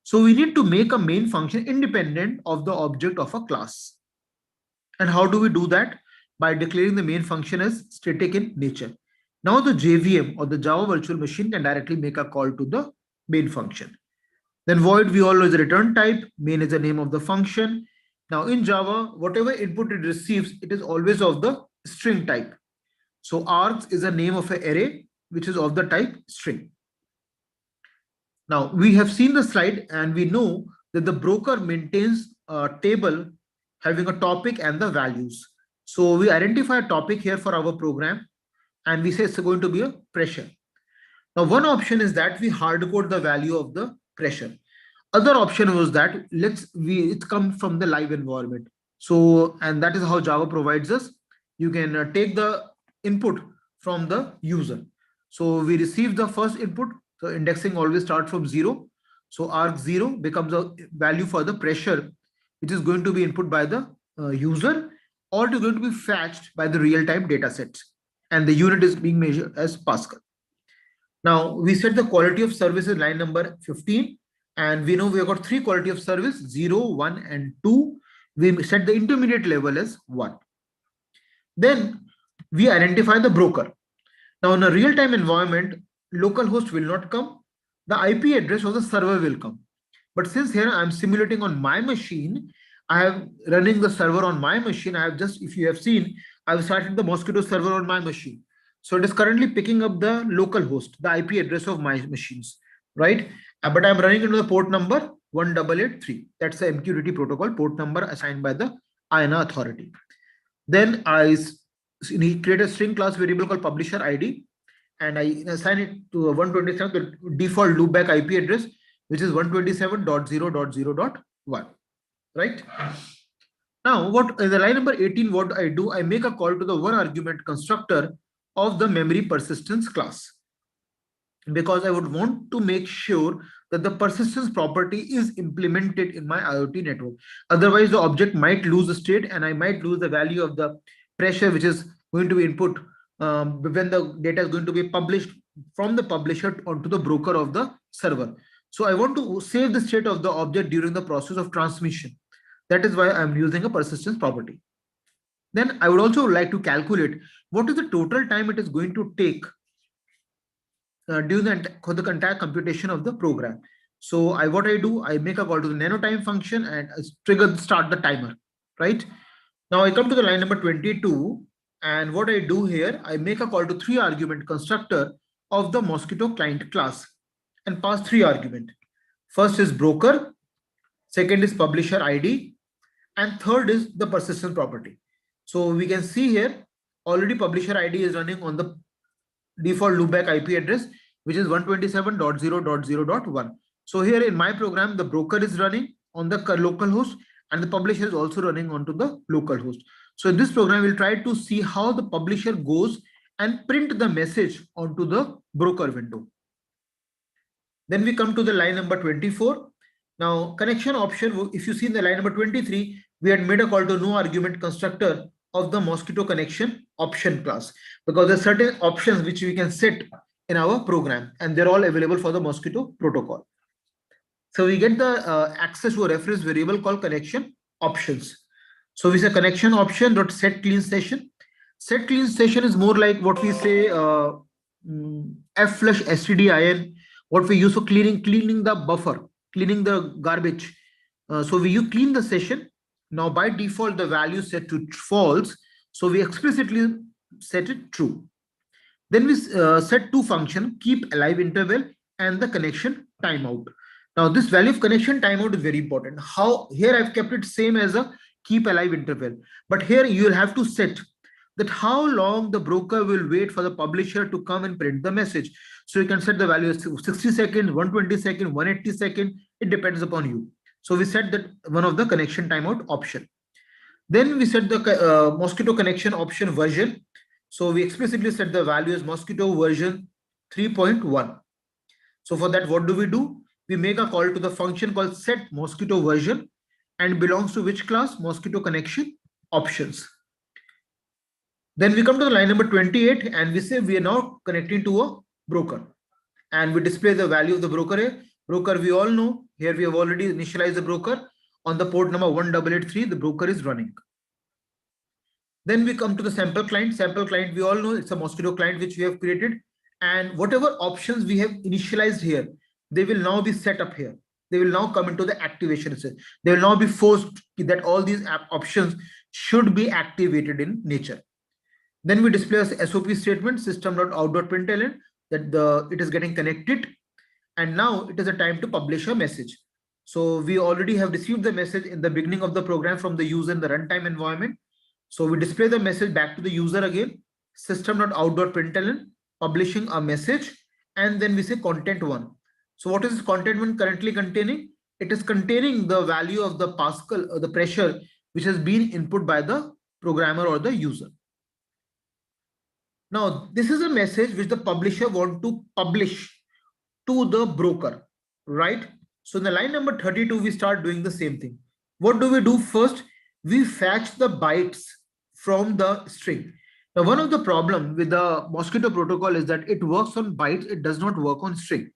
So we need to make a main function independent of the object of a class. And how do we do that? By declaring the main function as static in nature. Now the JVM or the Java virtual machine can directly make a call to the main function. Then void, we always return type. Main is the name of the function. Now in Java, whatever input it receives, it is always of the string type. So args is a name of an array which is of the type string. Now we have seen the slide and we know that the broker maintains a table having a topic and the values. So we identify a topic here for our program and we say it's going to be a pressure. Now one option is that we hard code the value of the pressure. Other option was that it comes from the live environment. So, and that is how Java provides us. You can take the input from the user. So we receive the first input. So indexing always starts from 0. So arg0 becomes a value for the pressure, which is going to be input by the user, or it is going to be fetched by the real-time data sets. And the unit is being measured as Pascal. Now we set the quality of service in line number 15. And we know we have got 3 quality of service, 0, 1, and 2. We set the intermediate level as 1. Then we identify the broker. Now in a real-time environment, localhost will not come. The IP address of the server will come. But since here I'm simulating on my machine, I have running the server on my machine. I have just, if you have seen, I've started the Mosquito server on my machine. So it is currently picking up the localhost, the IP address of my machines, right? But I'm running into the port number 1883. That's the MQTT protocol port number assigned by the INA authority. Then I create a string class variable called publisher ID, and I assign it to 127, the default loopback IP address, which is 127.0.0.1, right? Now, what in the line number 18, what I do, I make a call to the one argument constructor of the memory persistence class, because I would want to make sure that the persistence property is implemented in my IoT network. Otherwise, the object might lose the state and I might lose the value of the pressure, which is going to be input when the data is going to be published from the publisher onto the broker of the server. So I want to save the state of the object during the process of transmission. That is why I'm using a persistence property. Then I would also like to calculate what is the total time it is going to take during the entire computation of the program. So what I do, I make a call to the nanotime function and start the timer, right? Now I come to the line number 22, and what I do here, I make a call to 3 argument constructor of the Mosquito client class and pass 3 argument. First is broker, second is publisher ID, and third is the persistence property. So we can see here already publisher ID is running on the default loopback IP address, which is 127.0.0.1. So here in my program, the broker is running on the local host and the publisher is also running onto the local host. So in this program, we'll try to see how the publisher goes and print the message onto the broker window. Then we come to the line number 24. Now connection option, if you see in the line number 23, we had made a call to no argument constructor of the Mosquito connection option class, because there are certain options which we can set in our program and they're all available for the Mosquito protocol. So we get the access to a reference variable called connection options. So we say connection option dot set clean session. Set clean session is more like what we say f flush stdin, what we use for cleaning the buffer, cleaning the garbage. So we you clean the session. Now by default the value set to false, so we explicitly set it true. Then we set two function, keep alive interval and the connection timeout. Now this value of connection timeout is very important. How here I've kept it same as a keep alive interval, but here you will have to set that how long the broker will wait for the publisher to come and print the message. So you can set the value as 60 seconds, 120 seconds, 180 seconds. It depends upon you. So we set that one of the connection timeout option. Then we set the mosquito connection option version. So we explicitly set the value as mosquito version 3.1. So for that, what do? We make a call to the function called set mosquito version and belongs to which class? Mosquito connection options. Then we come to the line number 28 and we say we are now connecting to a broker and we display the value of the broker here. Broker we all know, here we have already initialized the broker on the port number 1883, the broker is running. Then we come to the sample client. Sample client, we all know it's a mosquito client which we have created. And whatever options we have initialized here, they will now be set up here. They will now come into the activation. They will now be forced that all these options should be activated in nature. Then we display a SOP statement, system.out.println, that it is getting connected. And now it is a time to publish a message. So we already have received the message in the beginning of the program from the user in the runtime environment. So we display the message back to the user again, system.out.println, publishing a message, and then we say content one. So what is content one currently containing? It is containing the value of the Pascal or the pressure which has been input by the programmer or the user. Now, this is a message which the publisher want to publish to the broker, right? So in the line number 32, we start doing the same thing. What do we do first? We fetch the bytes from the string. Now, one of the problem with the Mosquito protocol is that it works on bytes, it does not work on string.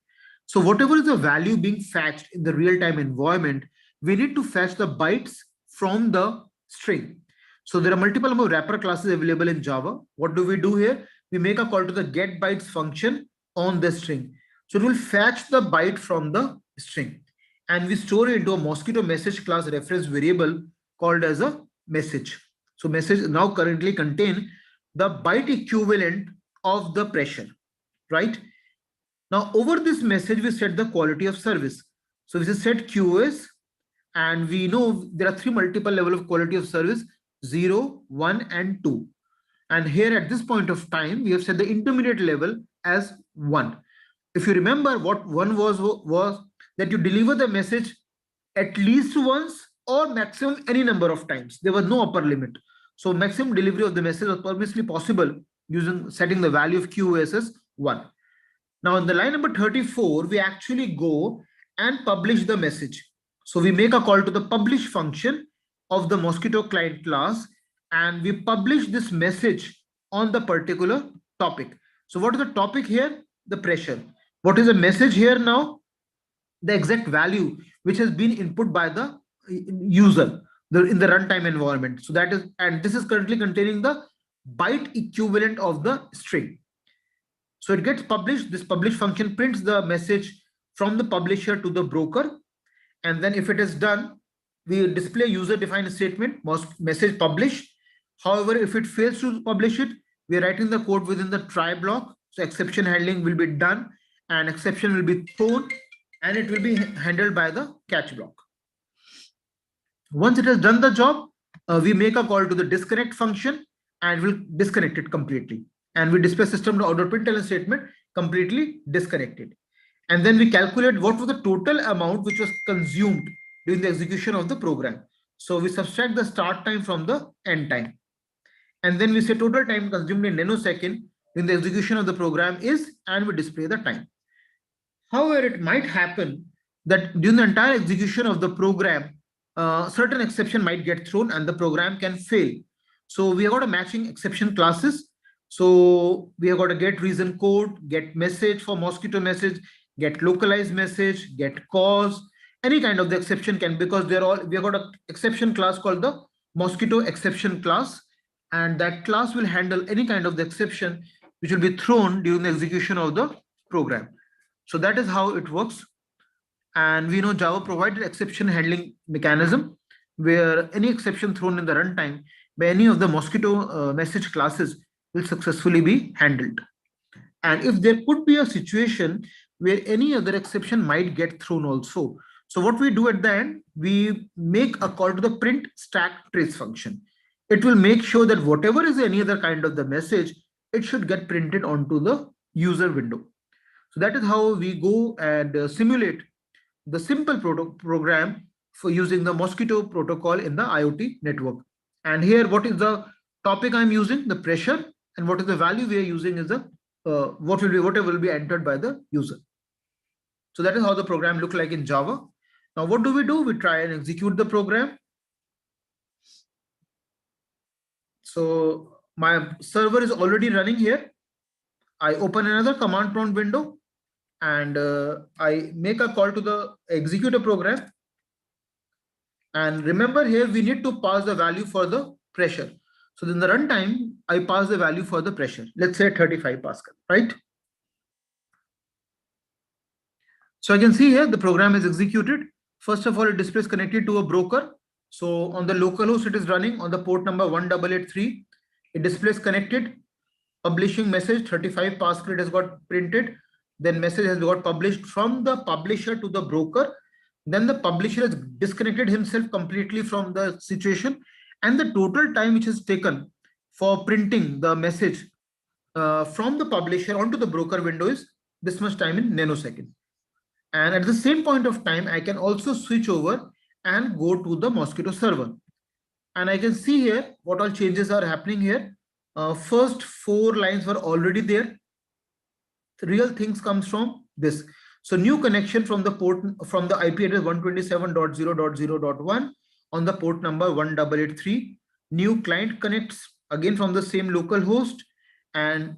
So whatever is the value being fetched in the real-time environment, we need to fetch the bytes from the string. So there are multiple number of wrapper classes available in Java. What do we do here? We make a call to the get bytes function on the string. So it will fetch the byte from the string and we store it into a Mosquito message class reference variable called as a message. So message now currently contain the byte equivalent of the pressure, right? Now over this message, we set the quality of service. So we set QoS and we know there are three multiple level of quality of service, 0, 1 and 2. And here at this point of time, we have set the intermediate level as 1. If you remember what 1 was that you deliver the message at least once or maximum any number of times. There was no upper limit. So maximum delivery of the message was permissibly possible using setting the value of QoS as 1. Now in the line number 34, we actually go and publish the message. So we make a call to the publish function of the Mosquito client class and we publish this message on the particular topic. So what is the topic here? The pressure. What is the message here now? The exact value which has been input by the user in the runtime environment. So that is, and this is currently containing the byte equivalent of the string. So it gets published. This publish function prints the message from the publisher to the broker. And then if it is done, we display user defined statement, message publish. However, if it fails to publish it, we are writing the code within the try block. So exception handling will be done and exception will be thrown and it will be handled by the catch block. Once it has done the job, we make a call to the disconnect function and we'll disconnect it completely. And we display system.out.println statement completely disconnected. And then we calculate what was the total amount which was consumed during the execution of the program. So we subtract the start time from the end time. And then we say total time consumed in nanosecond during the execution of the program is, and we display the time. However, it might happen that during the entire execution of the program, certain exception might get thrown and the program can fail. So we have got a matching exception classes. So we have got a get reason code, get message for Mosquito message, get localized message, get cause, any kind of the exception can, because they're all, we have got a exception class called the mosquito exception class, and that class will handle any kind of the exception which will be thrown during the execution of the program. So that is how it works. And we know Java provided exception handling mechanism where any exception thrown in the runtime by any of the mosquito message classes will successfully be handled. And if there could be a situation where any other exception might get thrown also, so what we do at the end, we make a call to the print stack trace function. It will make sure that whatever is any other kind of the message, it should get printed onto the user window. So that is how we go and simulate the simple program for using the mosquito protocol in the IoT network. And here, what is the topic I'm using? The pressure, and what is the value we are using is the whatever will be entered by the user. So that is how the program look like in Java. Now, what do? We try and execute the program. So my server is already running here. I open another command prompt window and I make a call to the execute a program. And remember here, we need to pass the value for the pressure. So in the runtime, I pass the value for the pressure. Let's say 35 Pascal, right? So I can see here the program is executed. First of all, it displays connected to a broker. So on the localhost, it is running on the port number 1883. It displays connected, publishing message 35 Pascal, it has got printed. Then message has got published from the publisher to the broker. Then the publisher has disconnected himself completely from the situation. And the total time which is taken for printing the message from the publisher onto the broker window is this much time in nanosecond. And at the same point of time, I can also switch over and go to the Mosquito server. And I can see here what all changes are happening here. First 4 lines were already there. The real things comes from this. So new connection from the port, from the IP address 127.0.0.1 on the port number 1883. New client connects again from the same local host, and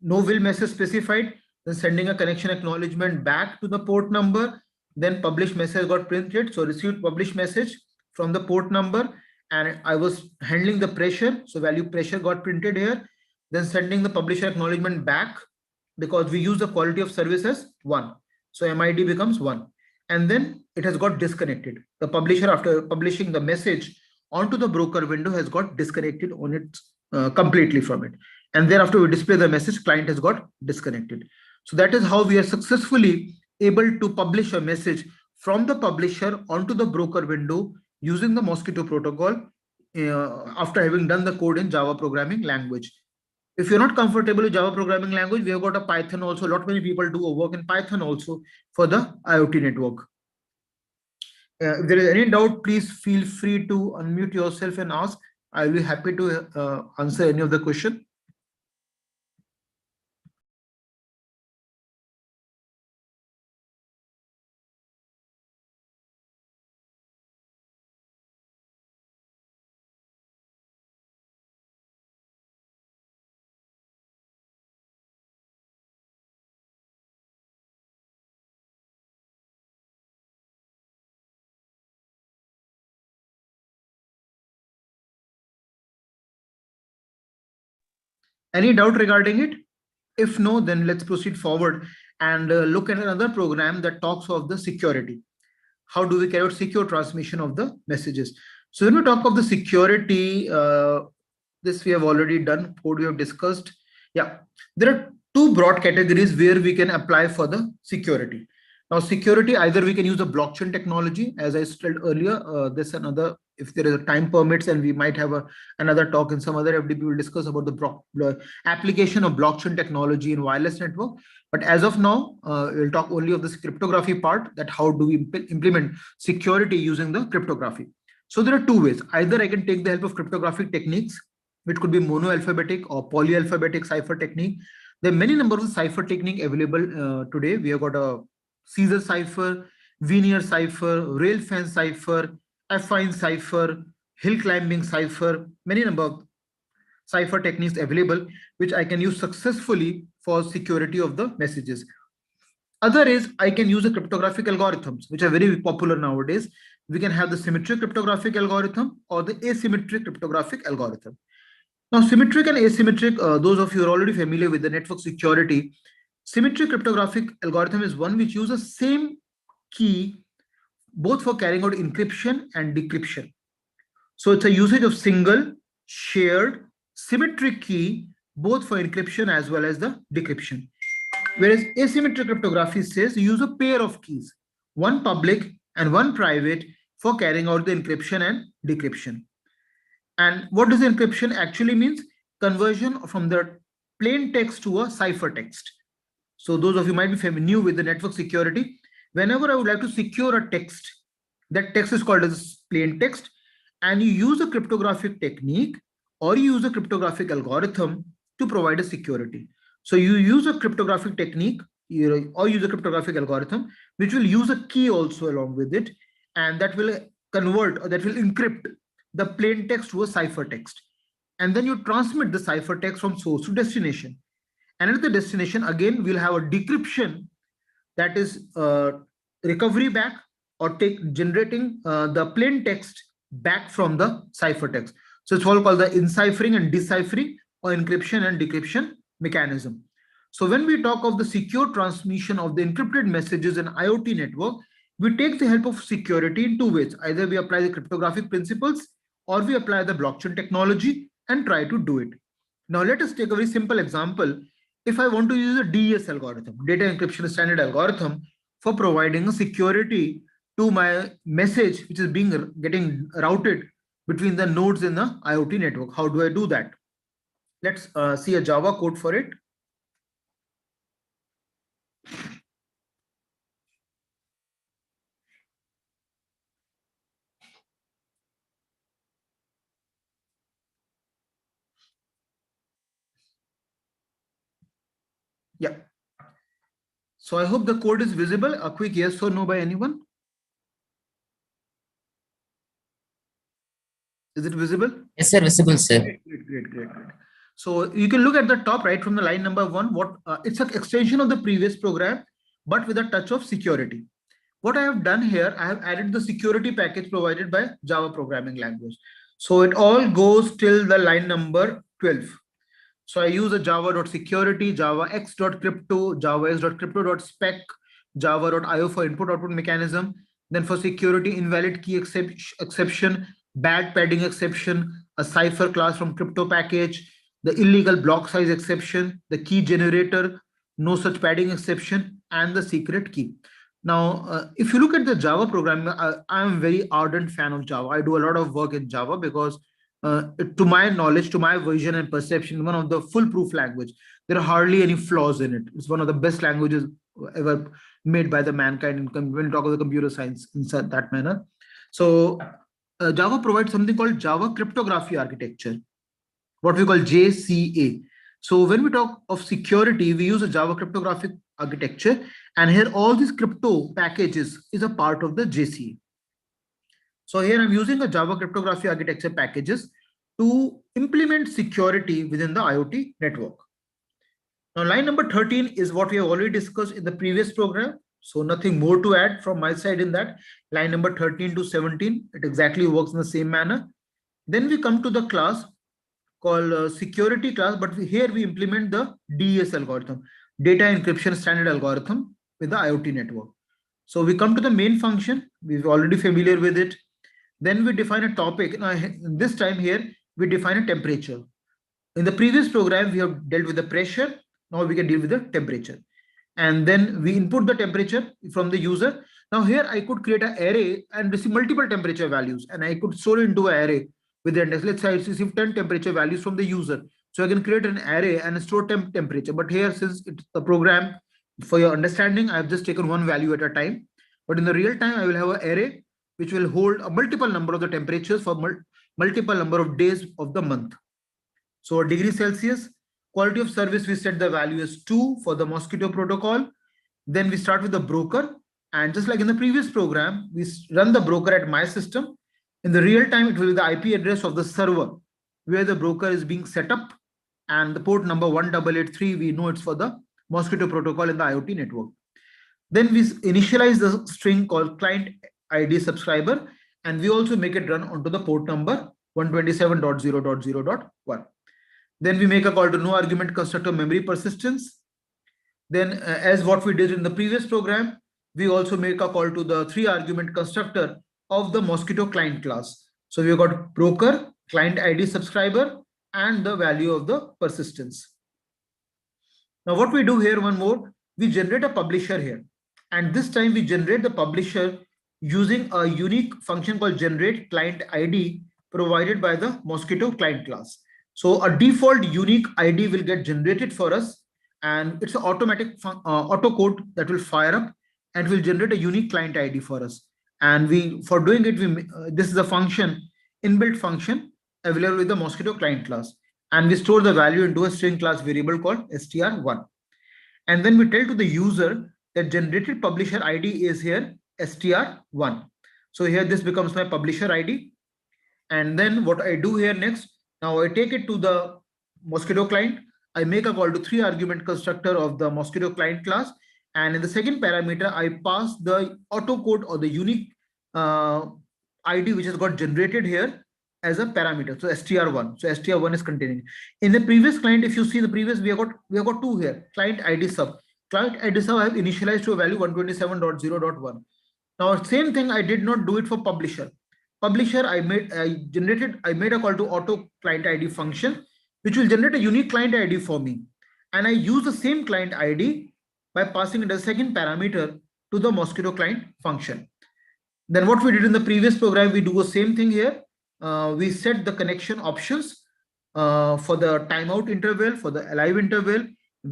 no will message specified. Then sending a connection acknowledgement back to the port number. Then publish message got printed. So received publish message from the port number, and I was handling the pressure. So value pressure got printed here. Then sending the publisher acknowledgement back, because we use the quality of service as 1. So MID becomes 1. And then it has got disconnected. The publisher, after publishing the message onto the broker window, has got disconnected on it completely from it. And thereafter we display the message, client has got disconnected. So that is how we are successfully able to publish a message from the publisher onto the broker window using the Mosquito protocol after having done the code in Java programming language. If you're not comfortable with Java programming language, we have got a Python also. A lot many people do work in Python also for the IoT network. If there is any doubt, please feel free to unmute yourself and ask. I'll be happy to answer any of the question. Any doubt regarding it? If no, then let's proceed forward and look at another program that talks of the security. How do we carry out secure transmission of the messages? So when we talk of the security, this we have already done, code we have discussed. Yeah, there are 2 broad categories where we can apply for the security. Now, security, either we can use the blockchain technology, as I said earlier, this another, if there is a time permits, and we might have another talk in some other FDP, we'll discuss about the application of blockchain technology in wireless network. But as of now, we'll talk only of this cryptography part, that how do we implement security using the cryptography. So there are 2 ways. Either I can take the help of cryptographic techniques, which could be monoalphabetic or polyalphabetic cipher technique. There are many numbers of cipher technique available today. We have got a Caesar cipher, Veneer cipher, rail fence cipher, affine cipher, hill climbing cipher, many number of cipher techniques available, which I can use successfully for security of the messages. Other is I can use a cryptographic algorithms, which are very popular nowadays. We can have the symmetric cryptographic algorithm or the asymmetric cryptographic algorithm. Now, symmetric and asymmetric, those of you are already familiar with the network security. Symmetric cryptographic algorithm is one which uses same key both for carrying out encryption and decryption. So it's a usage of single, shared, symmetric key both for encryption as well as the decryption. Whereas asymmetric cryptography says you use a pair of keys, one public and one private, for carrying out the encryption and decryption. And what does encryption actually means? Conversion from the plain text to a ciphertext. So those of you might be familiar with the network security. Whenever I would like to secure a text, that text is called as plain text, and you use a cryptographic technique or you use a cryptographic algorithm to provide a security. So you use a cryptographic technique or use a cryptographic algorithm, which will use a key also along with it, and that will convert or that will encrypt the plain text to a ciphertext. And then you transmit the ciphertext from source to destination. And at the destination, again, we'll have a decryption, that is recovery back or generating the plain text back from the ciphertext. So it's all called the enciphering and deciphering or encryption and decryption mechanism. So when we talk of the secure transmission of the encrypted messages in IoT network, we take the help of security in two ways. Either we apply the cryptographic principles or we apply the blockchain technology and try to do it. Now let us take a very simple example. If I want to use a DES algorithm, data encryption standard algorithm, for providing a security to my message, which is getting routed between the nodes in the IoT network, how do I do that? Let's see a Java code for it. Yeah. So I hope the code is visible. A quick yes or no by anyone? Is it visible? Yes, sir, visible, sir. Great. So you can look at the top right from the line number 1. What it's an extension of the previous program, but with a touch of security. What I have done here, I have added the security package provided by Java programming language. So it all goes till the line number 12. So I use a java.security, java-x.crypto, java-x.crypto.spec, java.io for input-output mechanism. Then for security, invalid key exception, bad padding exception, a cipher class from crypto package, the illegal block size exception, the key generator, no such padding exception, and the secret key. Now, if you look at the Java programming, I am a very ardent fan of Java. I do a lot of work in Java because to my knowledge, to my vision and perception, one of the foolproof language. There are hardly any flaws in it. It's one of the best languages ever made by the mankind when we talk of the computer science in that manner. So Java provides something called Java cryptography architecture, what we call JCA. So when we talk of security, we use a Java cryptographic architecture, and here all these crypto packages is a part of the JCA. So here I'm using a Java cryptography architecture packages to implement security within the IoT network. Now line number 13 is what we have already discussed in the previous program. So nothing more to add from my side in that. Line number 13 to 17, it exactly works in the same manner. Then we come to the class called security class, but here we implement the DES algorithm, data encryption standard algorithm with the IoT network. So we come to the main function. We're already familiar with it. Then we define a topic. Now, this time here, we define a temperature. In the previous program, we have dealt with the pressure. Now we can deal with the temperature. And then we input the temperature from the user. Now here I could create an array and receive multiple temperature values. And I could store it into an array with the index. Let's say I receive 10 temperature values from the user. So I can create an array and store temperature. But here, since it's a program, for your understanding, I have just taken one value at a time. But in the real time, I will have an array which will hold a multiple number of the temperatures for multiple number of days of the month. So degree Celsius, quality of service, we set the value as 2 for the mosquito protocol. Then we start with the broker. And just like in the previous program, we run the broker at my system. In the real time, it will be the IP address of the server where the broker is being set up. And the port number 1883, we know it's for the mosquito protocol in the IoT network. Then we initialize the string called client ID subscriber, and we also make it run onto the port number 127.0.0.1. Then we make a call to no argument constructor memory persistence. Then as what we did in the previous program, we also make a call to the 3 argument constructor of the Mosquito client class. So we've got broker, client ID subscriber, and the value of the persistence. Now what we do here, one more, we generate a publisher here. And this time we generate the publisher using a unique function called generate client ID provided by the Mosquito client class. So a default unique ID will get generated for us, and it's an automatic auto code that will fire up and will generate a unique client ID for us. And we, for doing it, this is a function, inbuilt function available with the Mosquito client class, and we store the value into a string class variable called str1. And then we tell to the user that generated publisher ID is here str1. So here this becomes my publisher ID. And then what I do here next, now I take it to the Mosquito client. I make a call to 3 argument constructor of the Mosquito client class. And in the second parameter, I pass the auto code or the unique ID which has got generated here as a parameter. So str1. So str1 is containing. In the previous client, if you see the previous, we have got 2 here. Client ID sub. Client ID sub I have initialized to a value 127.0.1. Now same thing, I did not do it for publisher. Publisher, I made a call to auto client ID function, which will generate a unique client ID for me. And I use the same client ID by passing it as a second parameter to the Mosquito client function. Then what we did in the previous program, we do the same thing here. We set the connection options for the timeout interval, for the alive interval,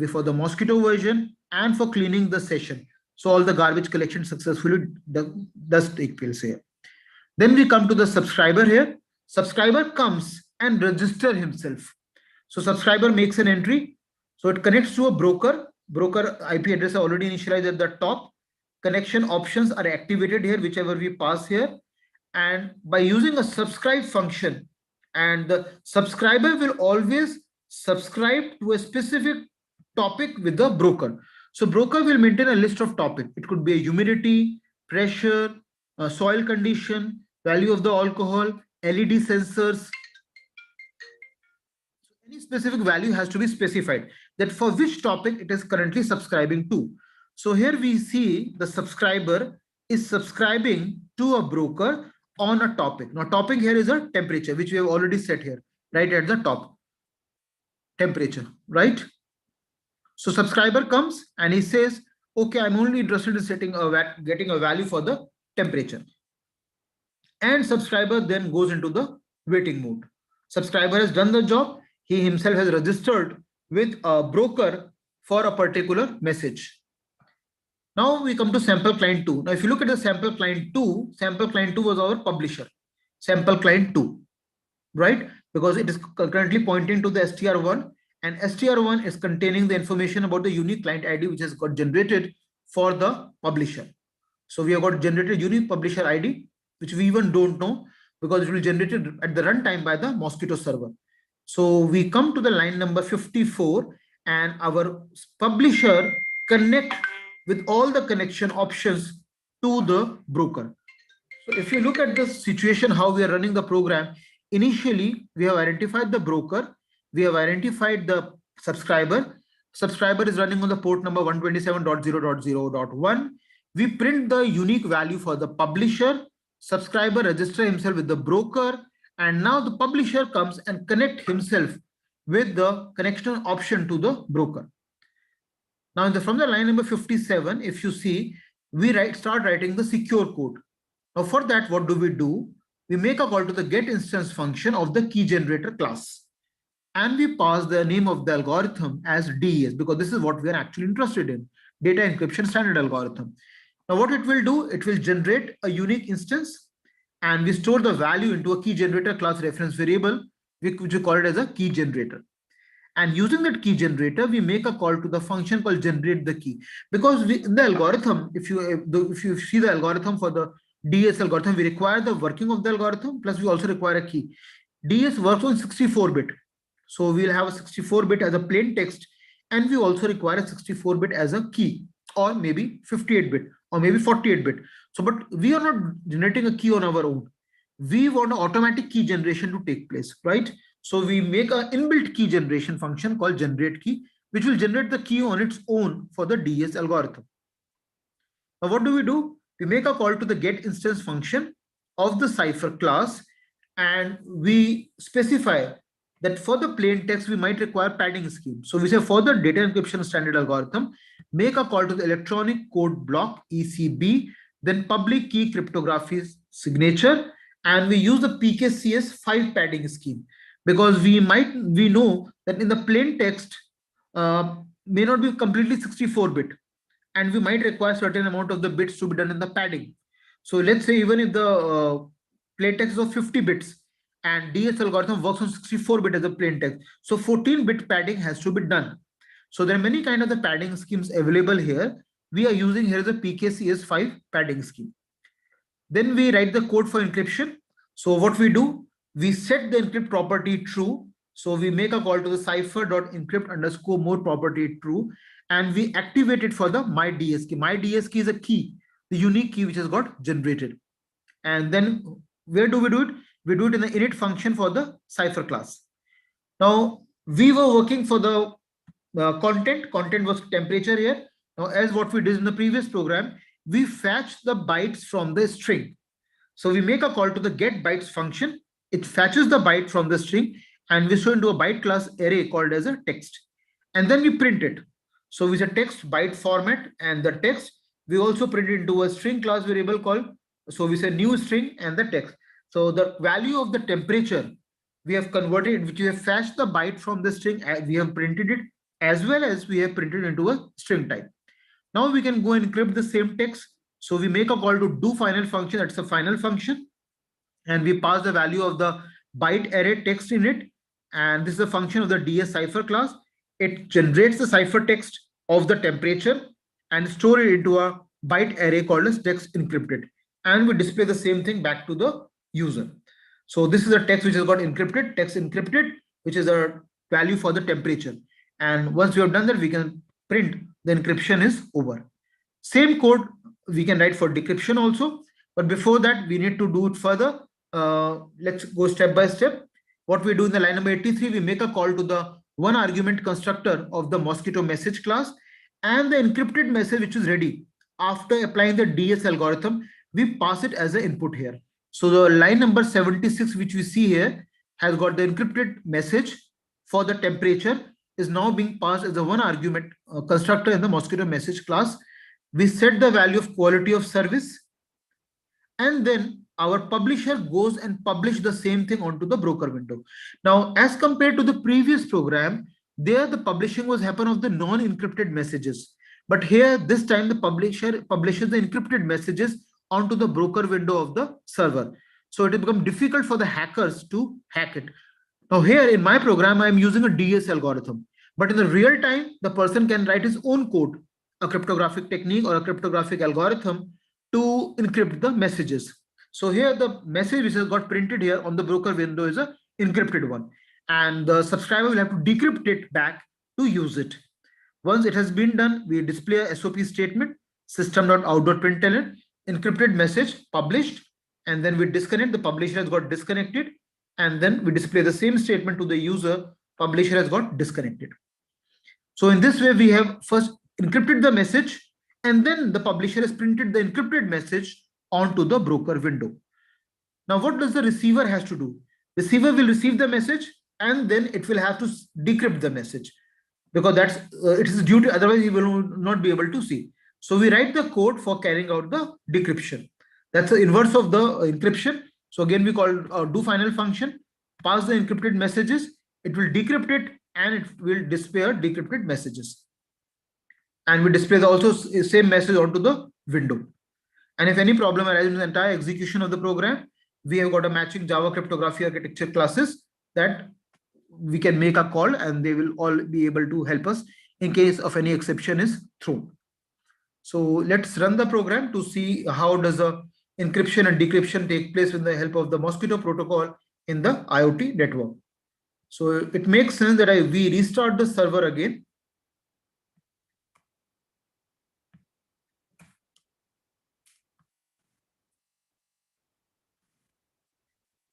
for the Mosquito version, and for cleaning the session. So all the garbage collection successfully does take place here. Then we come to the subscriber here. Subscriber comes and register himself. So subscriber makes an entry. So it connects to a broker. Broker IP address are already initialized at the top. Connection options are activated here, whichever we pass here. And by using a subscribe function, and the subscriber will always subscribe to a specific topic with the broker. So broker will maintain a list of topics. It could be a humidity, pressure, soil condition, value of the alcohol, LED sensors. Any specific value has to be specified, that for which topic it is currently subscribing to. So here we see the subscriber is subscribing to a broker on a topic. Now topic here is a temperature, which we have already set here, right at the top. Temperature, right? So subscriber comes and he says, okay, I'm only interested in getting a value for the temperature. And subscriber then goes into the waiting mode. Subscriber has done the job. He himself has registered with a broker for a particular message. Now we come to sample client 2. Now if you look at the sample client 2 was our publisher, sample client 2, right? Because it is currently pointing to the str1, and str1 is containing the information about the unique client ID which has got generated for the publisher. So we have got generated unique publisher ID, which we even don't know because it will be generated at the runtime by the Mosquito server. So we come to the line number 54, and our publisher connect with all the connection options to the broker. So if you look at the situation, how we are running the program, initially we have identified the broker, we have identified the subscriber. Subscriber is running on the port number 127.0.0.1. We print the unique value for the publisher. Subscriber register himself with the broker, and now the publisher comes and connect himself with the connection option to the broker. Now from the line number 57, if you see, we start writing the secure code. Now for that, what do? We make a call to the get instance function of the key generator class, and we pass the name of the algorithm as DES, because this is what we are actually interested in, data encryption standard algorithm. Now what it will do, it will generate a unique instance, and we store the value into a key generator class reference variable, which we call it as a key generator. And using that key generator, we make a call to the function called generate the key. Because in the algorithm, if you see the algorithm for the DS algorithm, we require the working of the algorithm, plus we also require a key. DS works on 64-bit. So we'll have a 64-bit as a plain text, and we also require a 64-bit as a key or maybe 58-bit or maybe 48-bit. So, but we are not generating a key on our own. We want an automatic key generation to take place, right? So we make an inbuilt key generation function called generate key, which will generate the key on its own for the DS algorithm. Now, what do? We make a call to the get instance function of the cipher class, and we specify that for the plain text, we might require padding scheme. So we say for the data encryption standard algorithm, make a call to the electronic code block ECB, then public key cryptography signature, and we use the PKCS5 padding scheme because we know that in the plain text may not be completely 64-bit, and we might require certain amount of the bits to be done in the padding. So let's say even if the plain text is of 50 bits and DS algorithm works on 64-bit as a plain text, so 14-bit padding has to be done. So there are many kind of the padding schemes available here. We are using here the PKCS5 padding scheme. Then we write the code for encryption. So what we do, we set the encrypt property true. So we make a call to the cipher.encrypt underscore mode property true, and we activate it for the my DS key. My DS key is a key, the unique key which has got generated. And then where do? It? We do it in the init function for the cipher class. Now we were working for the content. Content was temperature here. Now, as what we did in the previous program, we fetch the bytes from the string. So we make a call to the get bytes function. It fetches the byte from the string and we show into a byte class array called as a text. And then we print it. So we say text byte format, and the text we also print it into a string class variable called, so we say new string and the text. So the value of the temperature we have converted, which we have fetched the byte from the string, we have printed it, as well as we have printed into a string type. Now we can go and encrypt the same text. So we make a call to do final function. That's a final function, and we pass the value of the byte array text in it. And this is a function of the DS cipher class. It generates the cipher text of the temperature and store it into a byte array called as text encrypted. And we display the same thing back to the user. So this is a text which has got encrypted, text encrypted, which is a value for the temperature. And once we have done that, we can print the encryption is over. Same code we can write for decryption also. But before that, we need to do it further. Let's go step by step. What we do in the line number 83, we make a call to the one argument constructor of the mosquito message class, and the encrypted message which is ready. After applying the DS algorithm, we pass it as an input here. So the line number 76, which we see here, has got the encrypted message for the temperature, is now being passed as a one argument constructor in the mosquito message class. We set the value of quality of service, and then our publisher goes and publish the same thing onto the broker window. Now, as compared to the previous program, there the publishing was happen of the non-encrypted messages. But here, this time the publisher publishes the encrypted messages onto the broker window of the server. So it will become difficult for the hackers to hack it. Now here in my program, I'm using a DS algorithm, but in the real time, the person can write his own code, a cryptographic technique or a cryptographic algorithm to encrypt the messages. So here the message which has got printed here on the broker window is a encrypted one, and the subscriber will have to decrypt it back to use it. Once it has been done, we display a SOP statement, system.out.println, encrypted message published, and then we disconnect. The publisher has got disconnected, and then we display the same statement to the user, publisher has got disconnected. So in this way, we have first encrypted the message, and then the publisher has printed the encrypted message onto the broker window. Now, what does the receiver has to do? Receiver will receive the message, and then it will have to decrypt the message, because that's it is due to, otherwise he will not be able to see. So we write the code for carrying out the decryption. That's the inverse of the encryption. So again, we call do final function, pass the encrypted messages, it will decrypt it, and it will display decrypted messages. And we display the also same message onto the window. And if any problem arises in the entire execution of the program, we have got a matching Java cryptography architecture classes that we can make a call, and they will all be able to help us in case of any exception is thrown. So let's run the program to see how does the encryption and decryption take place with the help of the Mosquito protocol in the IoT network. So it makes sense that we restart the server again.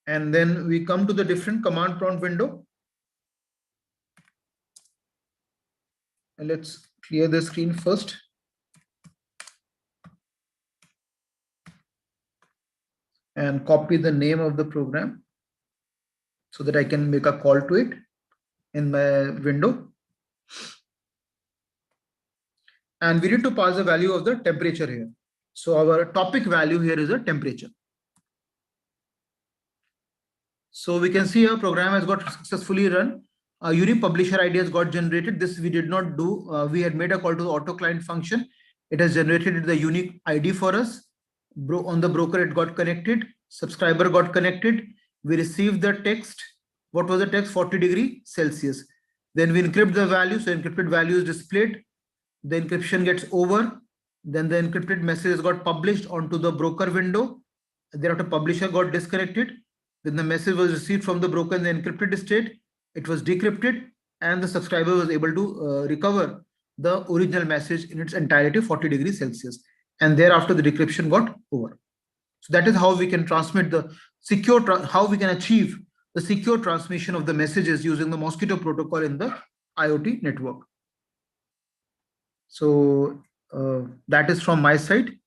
And then we come to the different command prompt window. And let's clear the screen first. And copy the name of the program so that I can make a call to it in my window. And we need to pass the value of the temperature here. So our topic value here is a temperature. So we can see our program has got successfully run. A unique publisher ID has got generated. This we did not do. We had made a call to the auto client function. It has generated the unique ID for us. On the broker, it got connected. Subscriber got connected. We received the text. What was the text? 40°C. Then we encrypt the value. So encrypted value is displayed. The encryption gets over. Then the encrypted message got published onto the broker window. Thereafter, publisher got disconnected. Then the message was received from the broker in the encrypted state. It was decrypted, and the subscriber was able to recover the original message in its entirety, 40°C. And thereafter, the decryption got over. So that is how we can transmit the secure, how we can achieve the secure transmission of the messages using the Mosquito protocol in the IoT network. So that is from my side.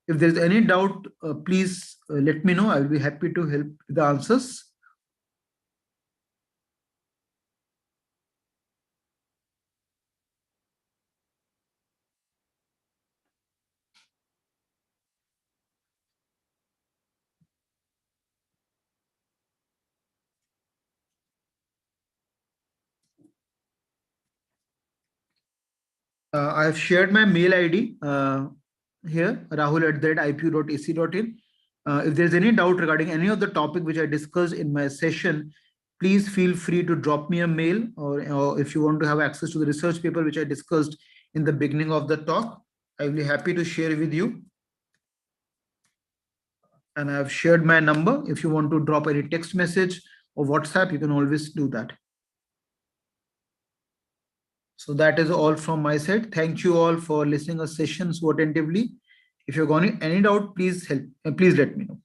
If there's any doubt, please let me know. I'll be happy to help with the answers. I have shared my mail ID here, rahul@ipu.ac.in. If there's any doubt regarding any of the topic which I discussed in my session, please feel free to drop me a mail, or if you want to have access to the research paper which I discussed in the beginning of the talk, I will be happy to share with you. And I have shared my number. If you want to drop any text message or WhatsApp, you can always do that. So that is all from my side. Thank you all for listening to our session so attentively. If you've got any doubt, please please let me know.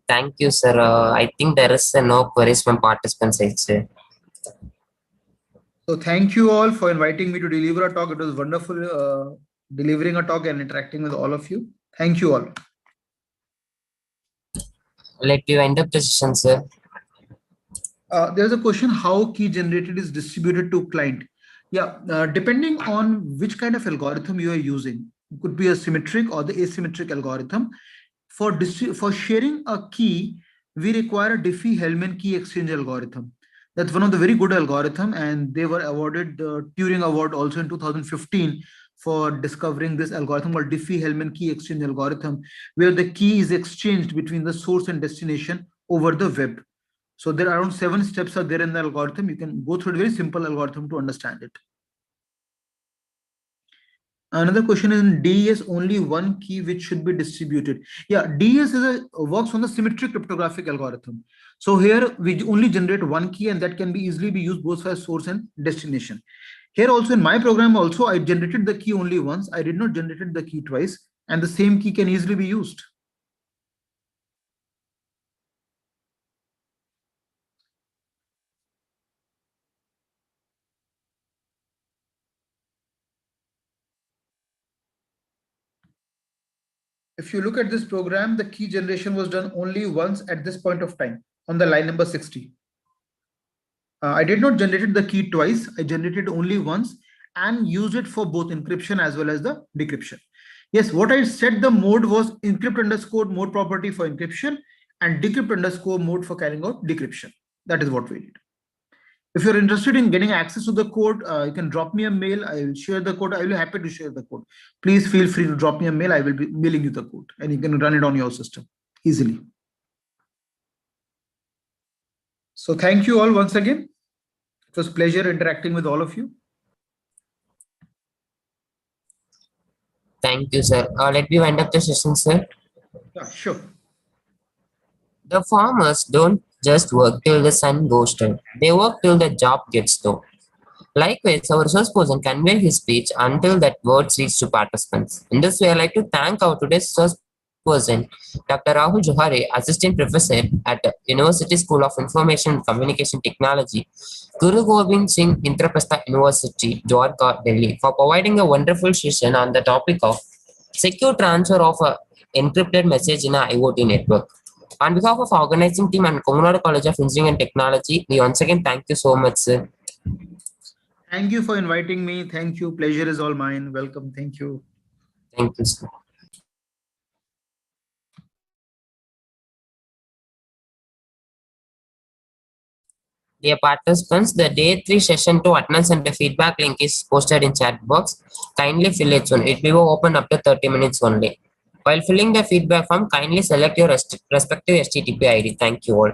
Thank you, sir. I think there is no queries from participants, sir. So thank you all for inviting me to deliver a talk. It was wonderful delivering a talk and interacting with all of you. Thank you all. Let me wind up the session, sir. There's a question how key generated is distributed to client. Yeah, depending on which kind of algorithm you are using, it could be a symmetric or the asymmetric algorithm. For sharing a key, we require a Diffie-Hellman key exchange algorithm. That's one of the very good algorithm, and they were awarded the Turing Award also in 2015 for discovering this algorithm called Diffie-Hellman key exchange algorithm, where the key is exchanged between the source and destination over the web. So there are around 7 steps are there in the algorithm. You can go through a very simple algorithm to understand it. Another question is in DES only one key which should be distributed. Yeah, DES works on the symmetric cryptographic algorithm. So here we only generate one key, and that can be easily be used both for source and destination. Here also in my program also I generated the key only once. I did not generate the key twice, and the same key can easily be used. If you look at this program, the key generation was done only once at this point of time on the line number 60. I did not generate the key twice. I generated only once and used it for both encryption as well as the decryption. Yes, what I set the mode was encrypt underscore mode property for encryption and decrypt underscore mode for carrying out decryption. That is what we did. If you're interested in getting access to the code, you can drop me a mail. I will share the code. I will be happy to share the code. Please feel free to drop me a mail. I will be mailing you the code and you can run it on your system easily. So thank you all once again. It was a pleasure interacting with all of you. Thank you, sir. Let me wind up the session, sir. Yeah, sure. The farmers don't just work till the sun goes down. They work till the job gets done. Likewise, our resource person convey his speech until that words reach to participants. In this way, I like to thank our today's resource person, Dr. Rahul Johari, Assistant Professor at University School of Information and Communication Technology, Guru Gobind Singh Indraprastha University, Dwarka, Delhi, for providing a wonderful session on the topic of secure transfer of a encrypted message in a IoT network. On behalf of organizing team and Komunadu College of Engineering and Technology, we once again thank you so much, sir. Thank you for inviting me. Thank you. Pleasure is all mine. Welcome. Thank you. Thank you, sir. Dear participants, the day 3 session 2 attendance and the feedback link is posted in chat box. Kindly fill it soon. It will open up to 30 minutes only. While filling the feedback form, kindly select your respective HTTP ID. Thank you all.